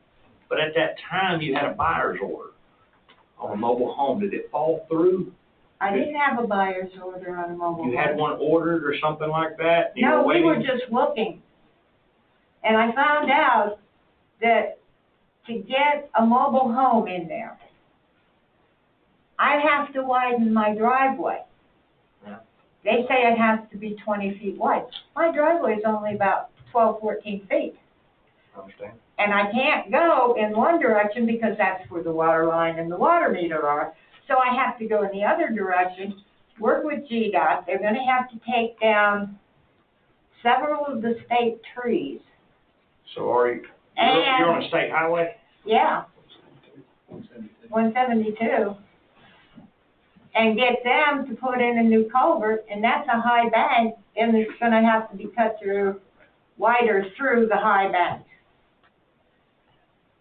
But at that time, you had a buyer's order on a mobile home. Did it fall through? I didn't have a buyer's order on a mobile home. You had one ordered or something like that? You No, were we were waiting? just looking. And I found out that to get a mobile home in there, I have to widen my driveway. Yeah. They say it has to be 20 feet wide. My driveway is only about 12, 14 feet. I understand. And I can't go in one direction because that's where the water line and the water meter are. So I have to go in the other direction, work with GDOT. They're going to have to take down several of the state trees. So are you, you're on a state highway? Yeah. 172. 172, and get them to put in a new culvert, and that's a high bank, and it's gonna have to be cut through, wider through the high bank.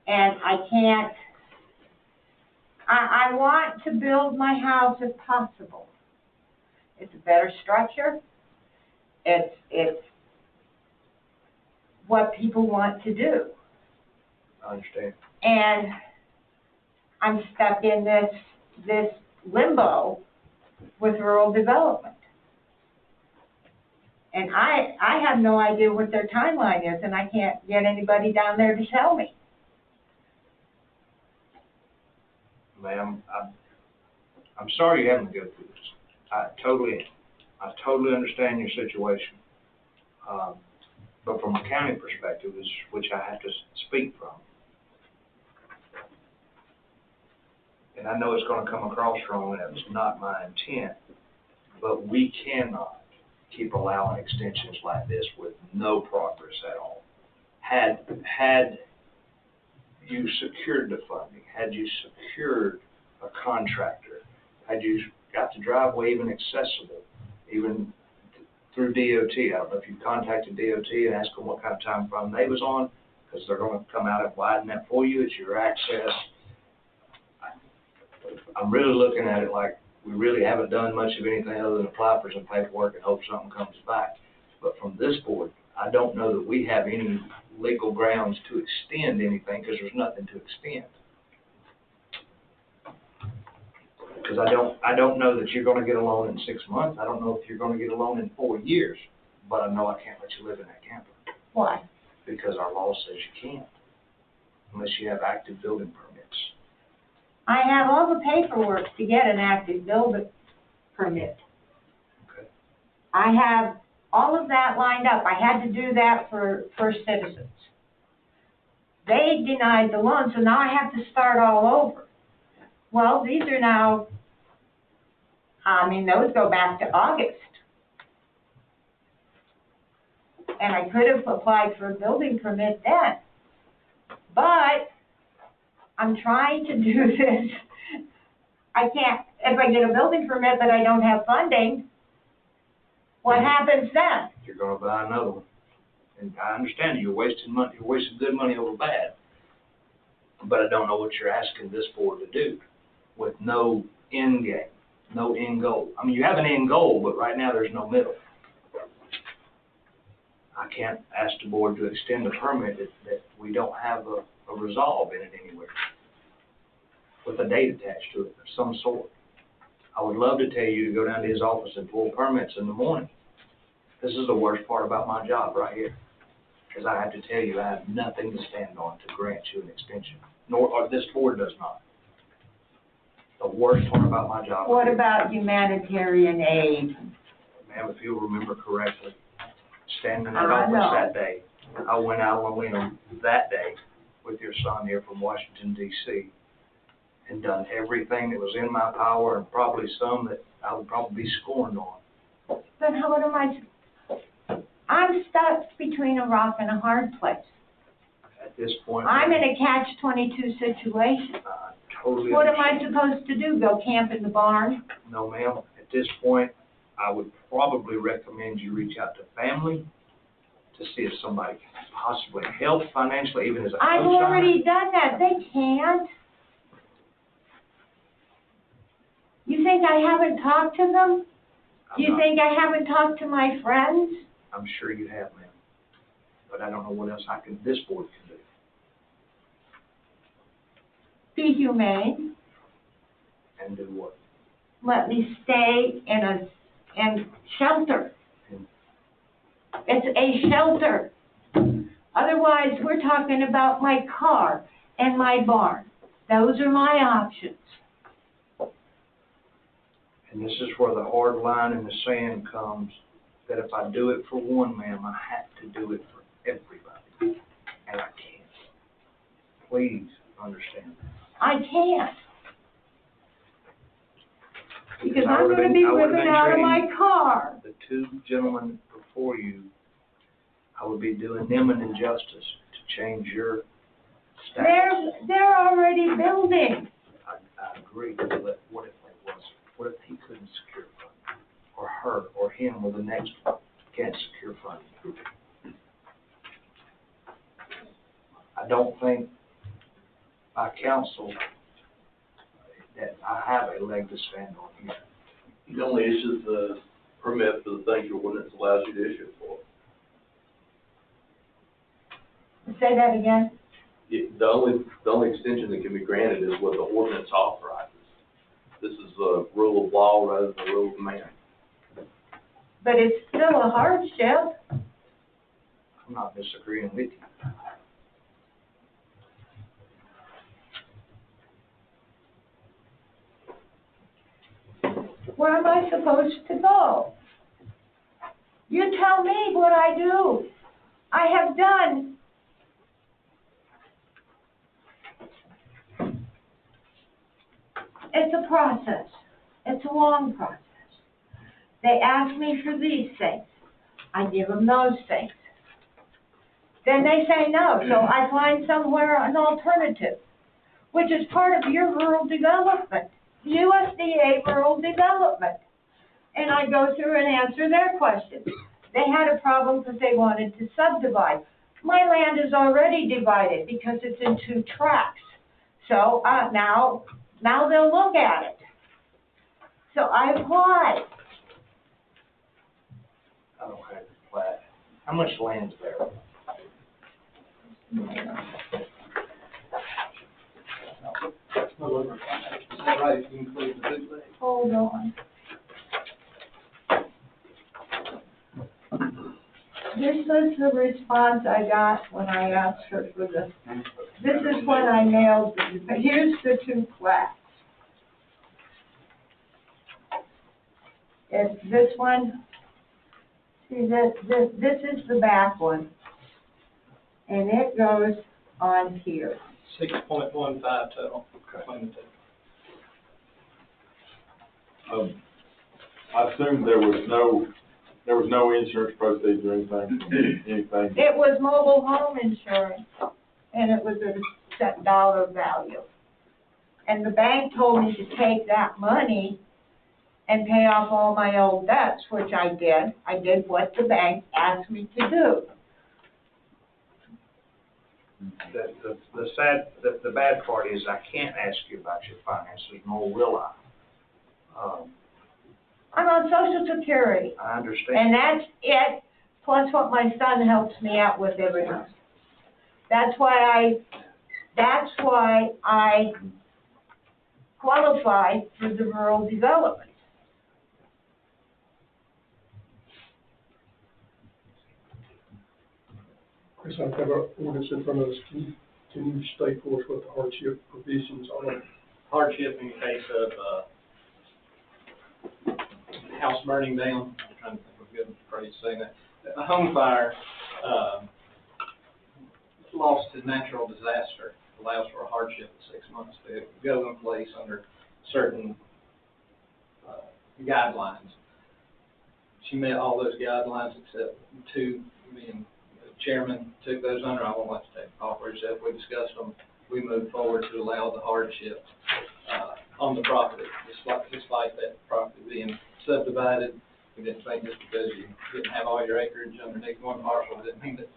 And I can't, I want to build my house if possible. It's a better structure. It's what people want to do. I understand. And I'm stuck in this limbo with rural development. And I have no idea what their timeline is, and I can't get anybody down there to tell me. Ma'am, I'm sorry you're having to go through this. I totally understand your situation. But from a county perspective, which I have to speak from, and I know it's going to come across wrong, and that was not my intent, but we cannot keep allowing extensions like this with no progress at all. Had you secured the funding, had you secured a contractor, had you got the driveway even accessible, even through DOT, I don't know if you contacted DOT and asked them what kind of time frame they was on, because they're going to come out and widen that for you. It's your access. I'm really looking at it like we really haven't done much of anything other than apply for some paperwork and hope something comes back. But from this board, I don't know that we have any legal grounds to extend anything, because there's nothing to extend. Because I don't know that you're going to get a loan in 6 months. I don't know if you're going to get a loan in 4 years. But I know I can't let you live in that camper. Why? Because our law says you can't, unless you have active building permits. I have all the paperwork to get an active building permit. Okay. I have all of that lined up. I had to do that for First Citizens. They denied the loan, so now I have to start all over. Well, these are now, those go back to August. And I could have applied for a building permit then. But I'm trying to do this. I can't, if I get a building permit but I don't have funding, what happens then? You're going to buy another one. And I understand you're wasting money. You're wasting good money over bad. But I don't know what you're asking this board to do with no end game, no end goal. I mean, you have an end goal, but right now there's no middle. I can't ask the board to extend a permit that we don't have a resolve in it anywhere with a date attached to it of some sort. I would love to tell you to go down to his office and pull permits in the morning. This is the worst part about my job right here, because I have to tell you I have nothing to stand on to grant you an extension, or this board does not. The worst part about my job. What about humanitarian aid? Ma'am, if you'll remember correctly, standing in that office that day, I went out on a limb that day with your son here from Washington, D.C., and done everything that was in my power, and probably some that I would probably be scorned on. But what am I'm stuck between a rock and a hard place. At this point, I'm in a catch-22 situation. Totally. What am I supposed to do, go camp in the barn? No, ma'am. At this point, I would probably recommend you reach out to family to see if somebody can possibly help financially, even as a I've co-signer. already done that. They can't. You think I haven't talked to them? You think I haven't talked to my friends? I'm sure you have, ma'am. But I don't know what else this board can do. Be humane. And do what? Let me stay in shelter. It's a shelter. Otherwise, we're talking about my car and my barn. Those are my options. And this is where the hard line in the sand comes, that if I do it for one, ma'am, I have to do it for everybody. And I can't. Please understand that. I can't. Because I'm going to be living out of my car. The two gentlemen before you, I would be doing them an injustice to change your status. They're already building. I I agree, but what if there was, what if he couldn't secure funding? Or her, or him, or the next one can't secure funding? I don't think by council that I have a leg to stand on here. You only issue the permit for the things your ordinance allows you to issue it for. Say that again? The only extension that can be granted is what the ordinance authorizes. This is a rule of law rather than a rule of man. But it's still a hardship. I'm not disagreeing with you. Where am I supposed to go? You tell me what I do. I have done. It's a process. It's a long process. They ask me for these things. I give them those things. Then they say no, so I find somewhere an alternative, which is part of your rural development, USDA rural development. And I go through and answer their questions. They had a problem because they wanted to subdivide. My land is already divided because it's in 2 tracts. So now they'll look at it. So I applied. I don't have the plat. How much land's there? Right, if you include the bootleg. Hold on. This was the response I got when I asked her for this. This is what I mailed you, but here's the 2 plats. It's this one. See, this is the back one. And it goes on here. 6.15 total between the 2. I assume there was no insurance proceeds or anything. It was mobile home insurance, and it was a set dollar value. And the bank told me to take that money and pay off all my old debts, which I did. I did what the bank asked me to do. The bad part is I can't ask you about your finances, nor will I. I'm on Social Security, I understand. and that's it, plus what my son helps me out with every month. That's why I qualify for the rural development. Chris, I've got our ordinance in front of us. Can you state for us what the hardship provisions are? Hardship in case of, house burning down. I'm trying to think of a good phrase saying that. A home fire, loss to natural disaster allows for a hardship of 6 months to go in place under certain, guidelines. She met all those guidelines except 2, and the chairman took those under. I won't like to take off or except we discussed them. We moved forward to allow the hardship, on the property, despite that property being subdivided. We didn't think just because you didn't have all your acreage underneath one parcel didn't mean that,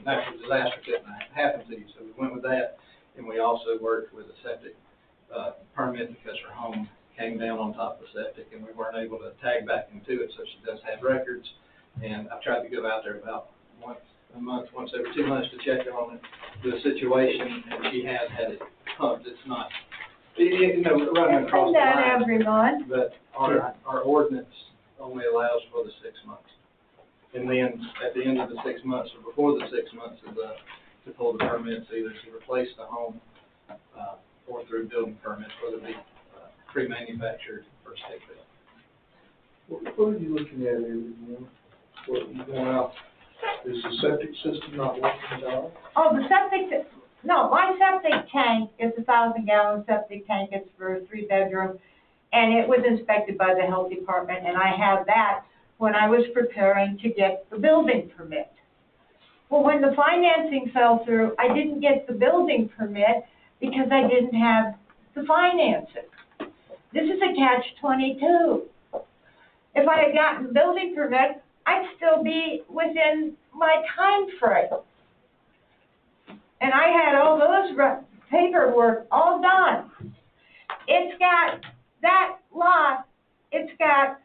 natural disaster couldn't happen to you. So we went with that, and we also worked with a septic permit because her home came down on top of the septic, and we weren't able to tag back into it. So she does have records, and I've tried to go out there about once a month, once every 2 months to check on the situation, and she has had it pumped. It's not, running across the line. Every month. But our ordinance only allows for the 6 months. And then at the end of the 6 months, or before the 6 months, is to pull the permits either to replace the home or through building permits, whether it be pre-manufactured or state built. What are you looking at here, what you going out, is the septic system not working at all? Oh, no, my septic tank is a 1,000-gallon septic tank. It's for a 3-bedroom, and it was inspected by the health department, and I have that when I was preparing to get the building permit. Well, when the financing fell through, I didn't get the building permit because I didn't have to finance it. This is a catch-22. If I had gotten a building permit, I'd still be within my time frame. And I had all those paperwork all done. It's got that lot, it's got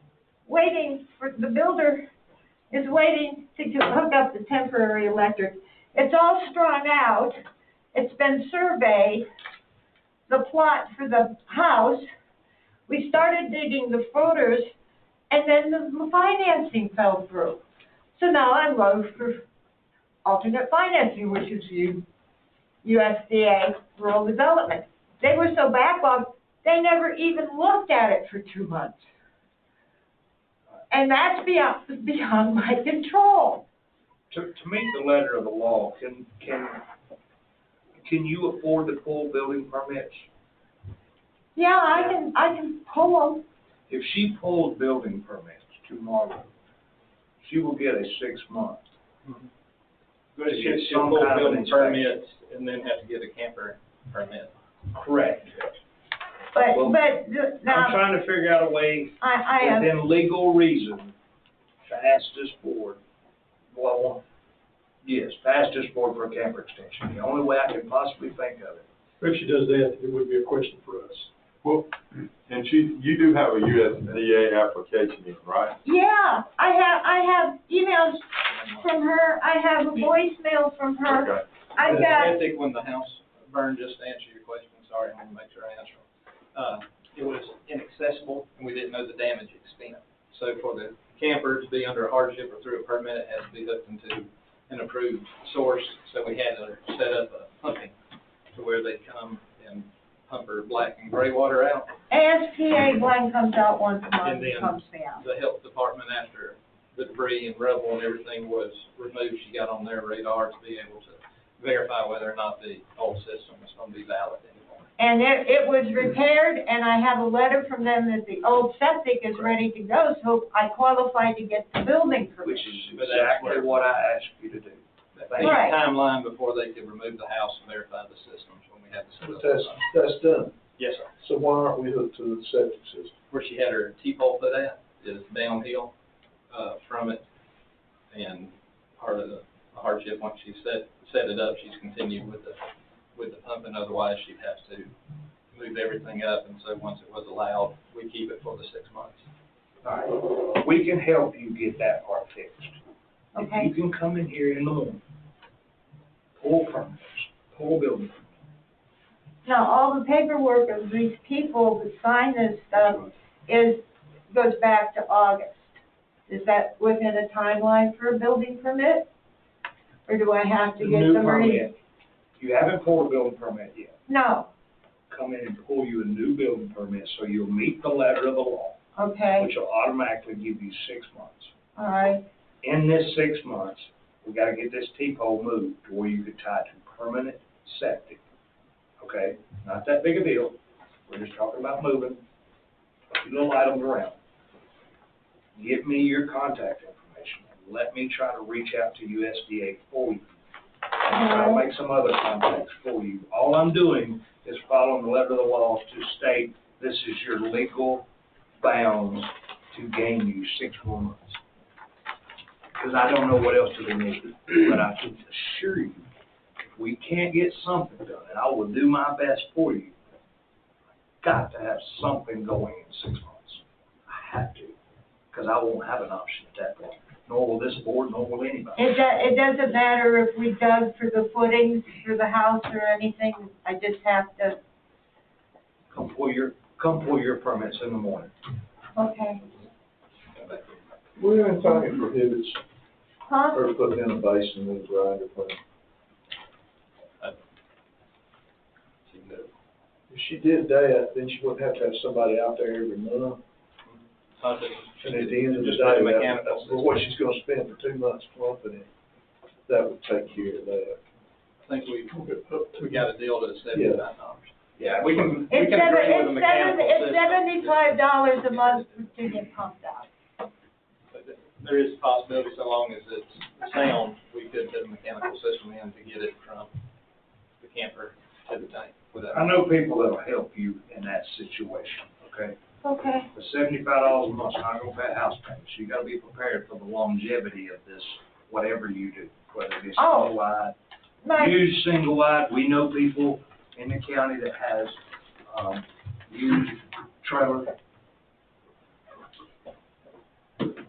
waiting for, the builder is waiting to hook up the temporary electric. It's all strung out, it's been surveyed, the plot for the house. We started digging the footers, and then the financing fell through. So now I'm going for alternate financing, which is USDA Rural Development. They were so backlogged, they never even looked at it for 2 months. And that's beyond my control. To meet the letter of the law, can you afford to pull building permits? Yeah, I can pull them. If she pulls building permits tomorrow, she will get a 6-month. But she'll pull building permits and then have to get a camper permit. Correct. But Well, now I'm trying to figure out a way, I within legal reason, to ask this board, to ask this board for a camper extension. The only way I can possibly think of it. If she does that, it would be a question for us. Well, and you do have a USDA application in, right? Yeah, I have emails from her, I have a voicemail from her. Okay. I got, Septic, when the house burned, just to answer your question, sorry, I want to make sure I answer them. It was inaccessible, and we didn't know the damage extent. So for the camper to be under a hardship or through a permit, it has to be hooked into an approved source. So we had to set up a pumping to where they come and pump her black and gray water out. ASPA one comes out once a month, And then pumps me out. the health department, after the debris and rubble and everything was removed, she got on their radar to be able to verify whether or not the old system was going to be valid anymore. And it was repaired, and I have a letter from them that the old septic is ready to go, so I qualify to get the building permit. Which is exactly what I asked you to do. They had a timeline before they could remove the house and verify the systems when we had the But system. that's done. Yes, sir. So why aren't we hooked to the septic system? Where she had her T-pole put at is downhill from it, and part of the hardship, once she set it up, she's continued with the pumping. Otherwise, she'd have to move everything up, and so once it was allowed, we keep it for the 6 months. All right, we can help you get that part fixed. Okay. You can come in here in the morning, pull permits, pull building permits. Now, all the paperwork of these people that sign this stuff goes back to August. Is that within a timeline for a building permit? Or do I have to get New somebody? permit. You haven't pulled a building permit yet. No, Come in and pull you a new building permit, so you'll meet the letter of the law, okay, which will automatically give you 6 months. all right, In this 6 months, we gotta get this T-pole moved to where you could tie to permanent septic. Okay? Not that big a deal. We're just talking about moving a few little items around. Give me your contact information, and let me try to reach out to USDA for you. And try to make some other contacts for you. All I'm doing is following the letter of the law to state this is your legal bounds to gain you 6 more months. Because I don't know what else to do, but I can assure you, if we can't get something done, and I will do my best for you, I've got to have something going in 6 months. I have to, because I won't have an option at that point, nor will this board, nor will anybody. it doesn't matter if we dug for the footings for the house or anything, I just have to, Come pull your permits in the morning. okay. Where in time it prohibits Huh? her putting in a basin with a grinder plant? If she did that, then she wouldn't have to have somebody out there every month. And at the end of the day, that's what she's gonna spend for 2 months pumping it, that would take care of that. I think we got a deal to $75. Yeah, We can It's agree with the mechanical it's system. $75 a month to get pumped out. There is a possibility, so long as it's sound, we could put a mechanical system in to get it from the camper to the tank. I know people that'll help you in that situation, okay? Okay. The $75 a month's not gonna pay house payments, you gotta be prepared for the longevity of this, whatever you do, whether it be Oh. single wide. My, Use single wide, we know people in the county that has, used trailer.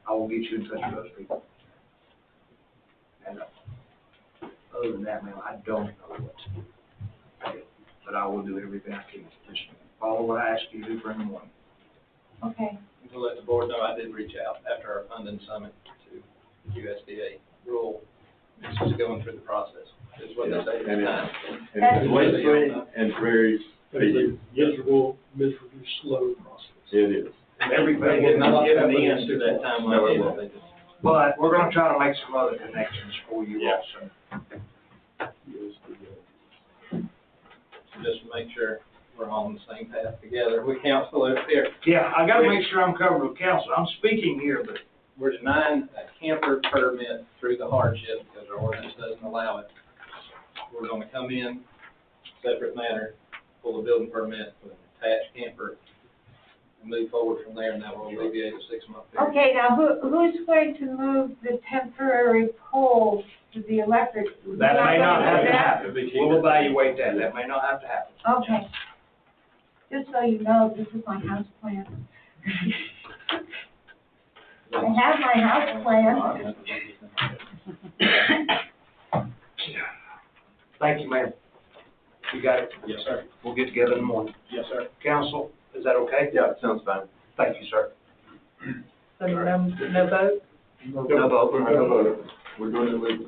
I will get you in touch with those people. And other than that, man, I don't know what to do. But I will do everything I can. Just follow what I ask you to do for in the morning. okay. To let the board know, I did reach out after our funding summit to USDA rural. It's just going through the process, is what they say at the time. And it's very speedy. miserable, slow process. It is. Everything They is did not give the end to that timeline either. They just- But we're gonna try to make some other connections for you Yeah. also. Just to make sure we're on the same path together. We counsel over here. Yeah, I gotta make sure I'm covered with council. I'm speaking here, but We're denying a camper permit through the hardship because our ordinance doesn't allow it. We're gonna come in separate manner, pull a building permit with an attached camper, and move forward from there, and that will alleviate a 6-month period. Okay, now who's going to move the temporary poles to the electric? that may not have to That- happen. We'll evaluate that. That may not have to happen. Okay. Just so you know, this is my house plan. I have my house plan. Thank you, ma'am. You got it? Yes, sir. We'll get together in the morning. Yes, sir. Council, is that okay? Yeah, sounds fine. Thank you, sir. So no vote? No vote. We're doing it legal.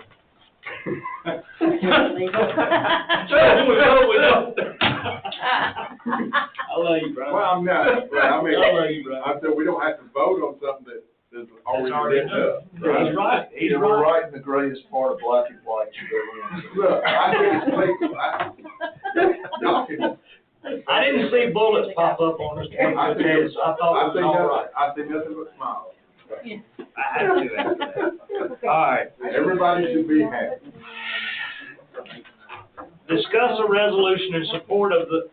I love you, bro. Well, I'm not, but I mean, I love you, bro. I said we don't have to vote on something that is already written up. He's right. He's Yeah, we're right. right in the greatest part of black and white you've ever Look, I think it's legal. Y'all can- I didn't see bullets pop up on this one, I think so I thought it was all right. I see nothing but smiles. I had to do that. All right. Everybody should be happy. Discuss a resolution in support of the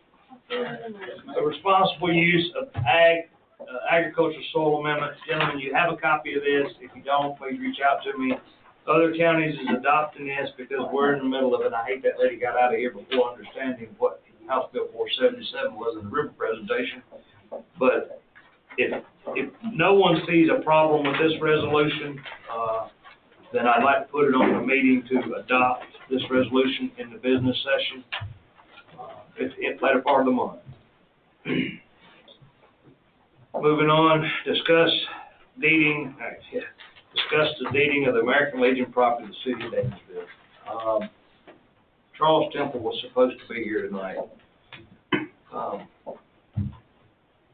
responsible use of agricultural soil amendments. Gentlemen, you have a copy of this. If you don't, please reach out to me. Other counties is adopting this because we're in the middle of it. I hate that lady got out of here before understanding what House Bill 477 was in the river presentation. But if no one sees a problem with this resolution, then I'd like to put it on the meeting to adopt this resolution in the business session, in later part of the month. Moving on, discuss the deeding of the American Legion property to the city of Davisville. Charles Temple was supposed to be here tonight.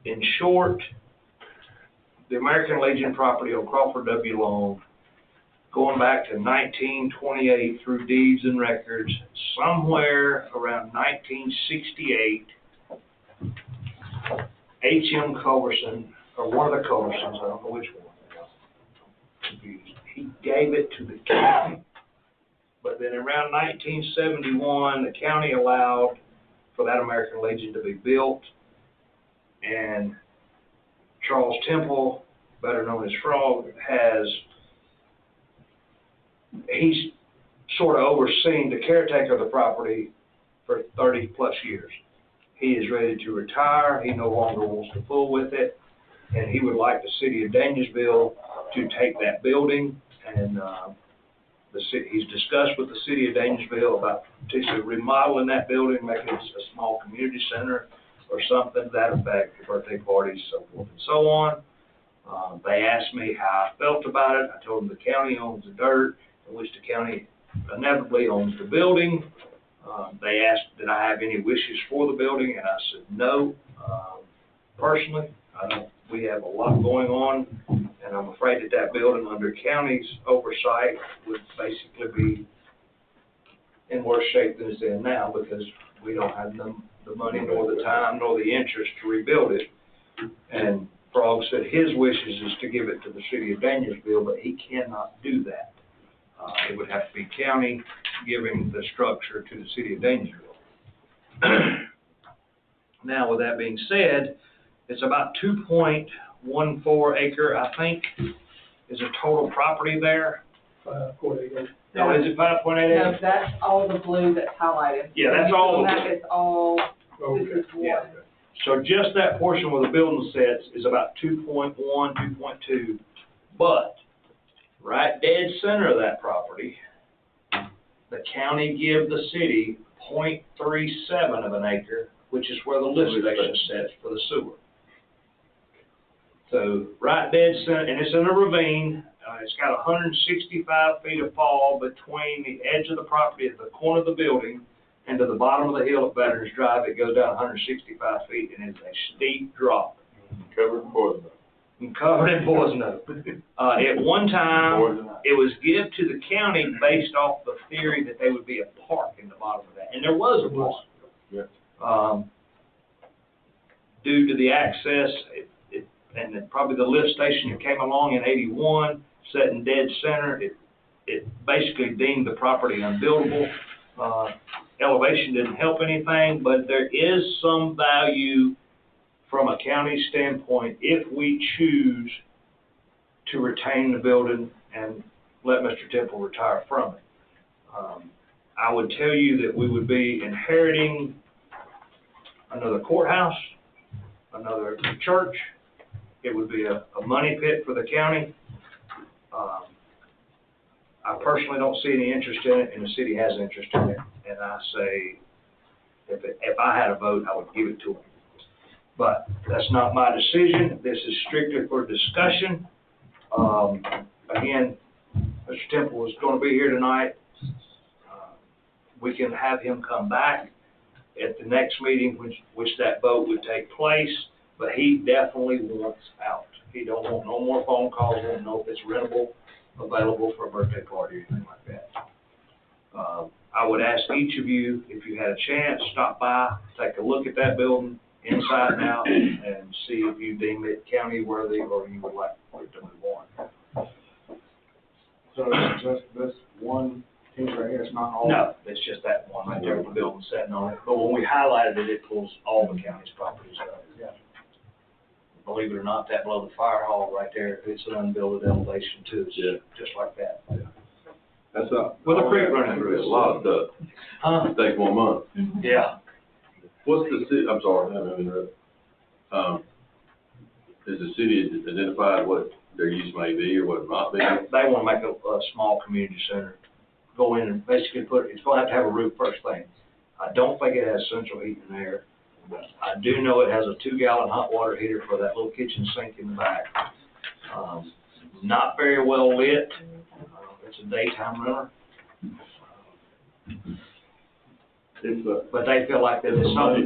In short, the American Legion property on Crawford W. Long, going back to 1928 through deeds and records, somewhere around 1968, H.M. Culberson, or one of the Culbersons, I don't know which one, he gave it to the county. But then around 1971, the county allowed for that American Legion to be built, and Charles Temple, better known as Frog, he's sort of overseen the caretaker of the property for 30 plus years. He is ready to retire. He no longer wants to fool with it, and he would like the city of Danielsville to take that building, and he's discussed with the city of Danielsville about potentially remodeling that building, making it a small community center or something to that effect, for birthday parties, so forth and so on. They asked me how I felt about it. I told them the county owns the dirt, in which the county inevitably owns the building. They asked, did I have any wishes for the building, and I said no. Personally, we have a lot going on, and I'm afraid that building under county's oversight would basically be in worse shape than it's in now, because we don't have the money, nor the time, nor the interest to rebuild it. And Frog said his wishes is to give it to the city of Danielsville, but he cannot do that. It would have to be county giving the structure to the city of Danielsville. Now, with that being said, it's about 2.14 acre, I think, is a total property there. 5.8 acres. No, is it 5.8 No, acres? that's all the blue that's highlighted. Yeah, that's all the That blue. is all, this is Yeah. one. So just that portion where the building sits is about 2.1, 2.2, but right dead center of that property, the county give the city 0.37 of an acre, which is where the lift station sits for the sewer. So right dead center, and it's in a ravine, it's got 165 feet of fall between the edge of the property at the corner of the building and to the bottom of the hill at Veterans Drive. It goes down 165 feet, and it's a steep drop. Covered in poison oak. And covered in poison oak. At one time, it was given to the county based off the theory that there would be a park in the bottom of that, and there was a park. Yeah. Due to the access, and then probably the lift station that came along in '81, set in dead center, it basically deemed the property unbuildable. Elevation didn't help anything, but there is some value from a county standpoint if we choose to retain the building and let Mr. Temple retire from it. I would tell you that we would be inheriting another courthouse, another church. It would be a money pit for the county. I personally don't see any interest in it, and the city has interest in it. And I say, if I had a vote, I would give it to them. But that's not my decision. This is strictly for discussion. Again, Mr. Temple is going to be here tonight. We can have him come back at the next meeting, which that vote would take place. But he definitely wants out. He don't want no more phone calls. Won't know if it's rentable, available for a birthday party or anything like that. I would ask each of you, if you had a chance, stop by, take a look at that building inside and out, and see if you deem it county worthy or you would like it to move on. So it's just this one piece right here, it's not all? No, it's just that one right there with the building sitting on it. But when we highlighted it, it pulls all the county's properties up. Yeah. Believe it or not, that below the fire hall right there, it's an unbuilded elevation too. It's just like that. That's not. With a creek running through it. A lot of stuff. Take 1 month. Yeah. What's the city, I'm sorry, I didn't interrupt. Is the city identified what their use may be or what it might be? They want to make a small community center. Go in and basically it's going to have a roof first thing. I don't think it has central heating and air. I do know it has a 2-gallon hot water heater for that little kitchen sink in the back. Not very well lit. It's a daytime runner. But they feel like that it's not.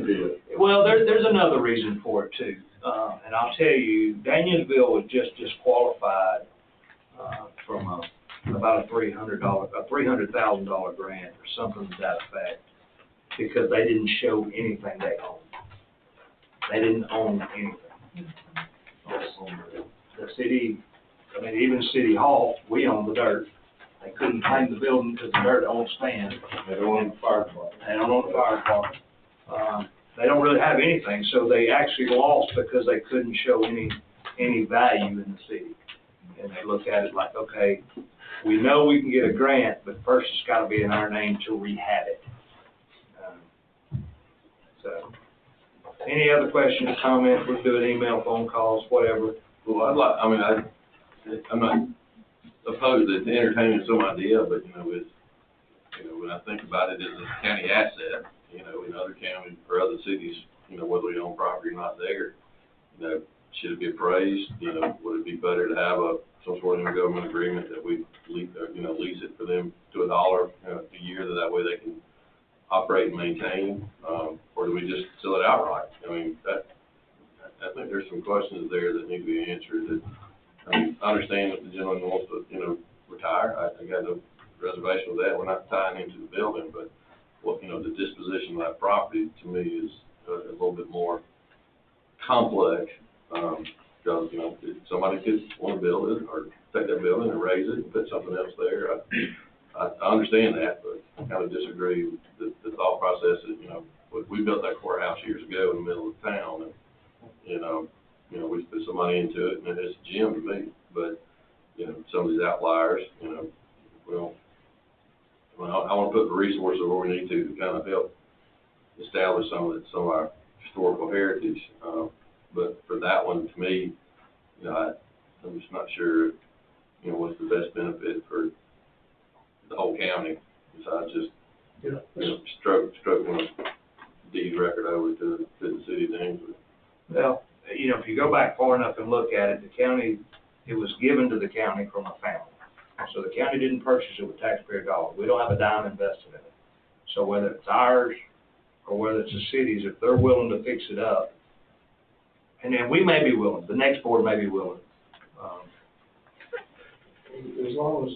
Well, there's another reason for it too. And I'll tell you, Danielsville was just disqualified from about a $300,000 grant or something to that effect, because they didn't show anything they owned. They didn't own anything. The city, I mean, even City Hall, we own the dirt. They couldn't claim the building because the dirt don't stand. They don't own the fire department. They don't own the fire department. They don't really have anything, so they actually lost because they couldn't show any value in the city. And they look at it like, okay, we know we can get a grant, but first it's got to be in our name till we have it. So, any other questions, comments? We'll do an email, phone calls, whatever. Well, I'm not opposed to entertaining some idea, but, when I think about it as a county asset, in other counties or other cities, whether we own property or not there, should it be appraised? Would it be better to have some sort of government agreement that we lease it for them to $1 a year, that way they can operate and maintain, or do we just sell it outright? I think there's some questions there that need to be answered. I understand that the gentleman wants to, retire. I got no reservation with that. We're not tying into the building, but the disposition of that property to me is a little bit more complex. Because, if somebody could want to build it or take that building and raise it and put something else there. I understand that, but I kind of disagree with the thought process that, we built that courthouse years ago in the middle of town, and, you know, we put some money into it, and it's a gem to me, but, you know, some of these outliers, you know, I want to put the resources where we need to kind of help establish some of our historical heritage. But for that one, to me, you know, I'm just not sure, you know, what's the best benefit for the whole county besides just, you know, stroking a deed record over to the city of Ainsworth. Well, you know, if you go back far enough and look at it, the county, it was given to the county from a family. So the county didn't purchase it with taxpayer dollars. We don't have a dime invested in it. So whether it's ours or whether it's the city's, if they're willing to fix it up, and then we may be willing, the next board may be willing. As long as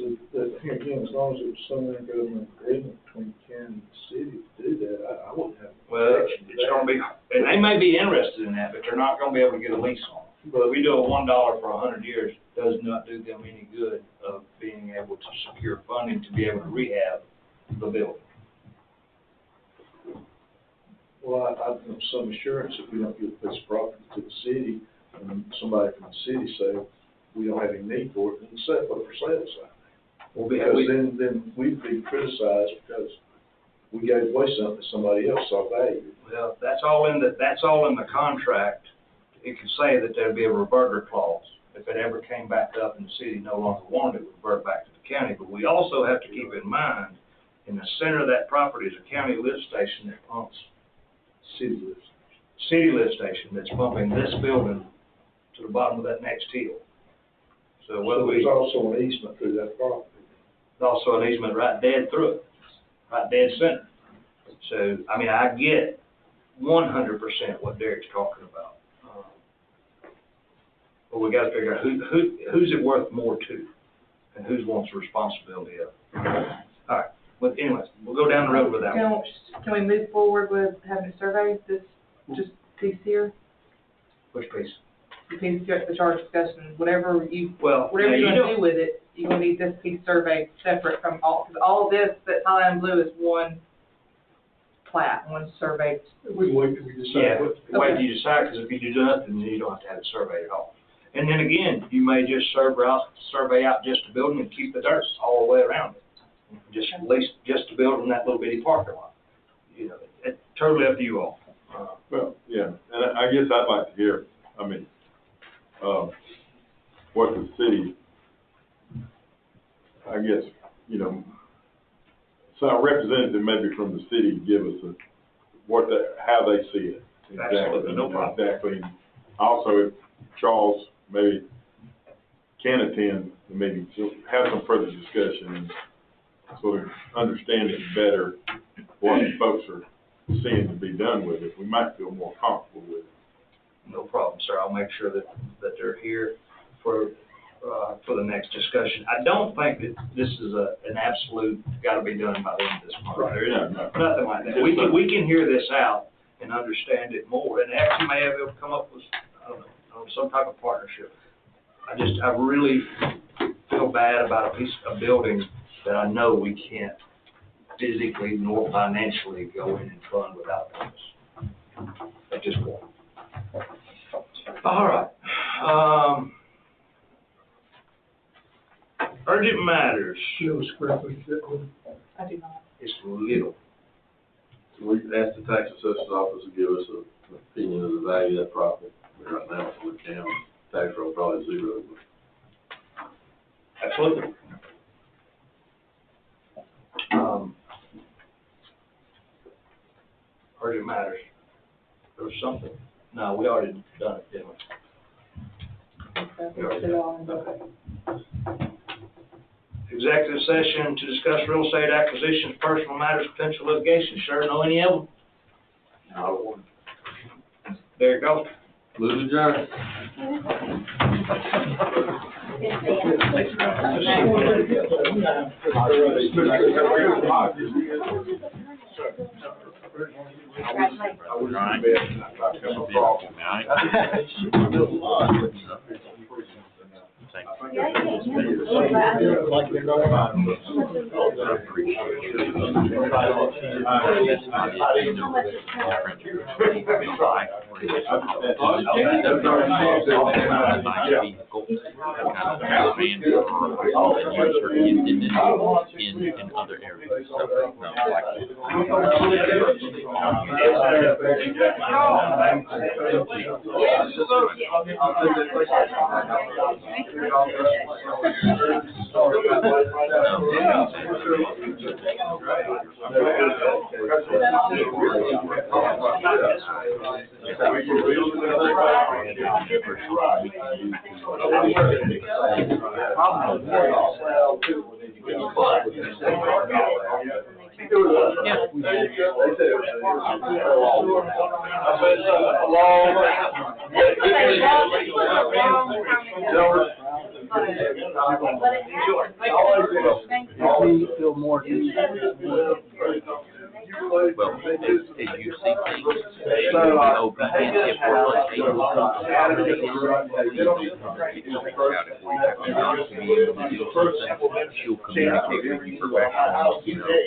here again, as long as it's some government agreement between the county and the city to do that, I wouldn't have. Well, it's gonna be, and they may be interested in that, but they're not gonna be able to get a lease on it. But we do a $1 for 100 years, does not do them any good of being able to secure funding to be able to rehab the building. Well, I want some assurance if we don't give this property to the city, and somebody from the city say, we don't have any need for it, then set it for sale sign. Well, Because then we'd be criticized because we gave away something that somebody else saw value. Well, that's all in the contract. It could say that there'd be a reverter clause. If it ever came back up and the city no longer wanted it, it would revert back to the county. But we also have to keep in mind, in the center of that property is a county lift station that pumps city lift station that's pumping this building to the bottom of that next hill. So whether there's also an easement through that property. There's also an easement right dead through it, right dead center. So, I mean, I get 100% what Derek's talking about. But we gotta figure out who's it worth more to, and who wants the responsibility of it. All right, but anyways, we'll go down the road with that one. Can we move forward with having a survey, this, just piece here? Which piece? The piece, the charge discussion, whatever you're Don't- gonna do with it, you're gonna need this piece surveyed separate from all, because all this that's highlighted in blue is one plat, one survey. We wait till we decide. Yeah, what to do. wait till you decide, because if you do nothing, then you don't have to have it surveyed at all. And then again, you may just survey out just the building and keep the dirt all the way around it. Just at least just the building, that little bitty parking lot. You know, it's totally up to you all. Well, yeah, and I guess I'd like to hear, I mean, what the city, I guess, you know, so a representative maybe from the city give us how they see it. Absolutely, no problem. Exactly. Also, if Charles maybe can attend the meeting, so have some further discussion and sort of understand it better, what folks are seeing to be done with it. We might feel more comfortable with it. No problem, sir. I'll make sure that they're here for the next discussion. I don't think that this is an absolute, gotta be done by the end of this month. Right. There is No. nothing like that. We can hear this out and understand it more, and actually may have able to come up with, I don't know, some type of partnership. I really feel bad about a building that I know we can't physically nor financially go in and fund without this. At this point. All right. Urgent matters. I do not. It's little. We could ask the tax assessor's office to give us an opinion of the value of that property. Right now, for the county, tax roll probably zero. Absolutely. Urgent matters. There was something. No, we already done it, didn't we? Okay. Executive session to discuss real estate acquisitions, personal matters, potential litigation. Sure, know any of them? No. There you go. Move adjourned. I think In other areas, so, feel more easy. well, as you see things, so if we're lucky, she'll communicate with you professionally, you know,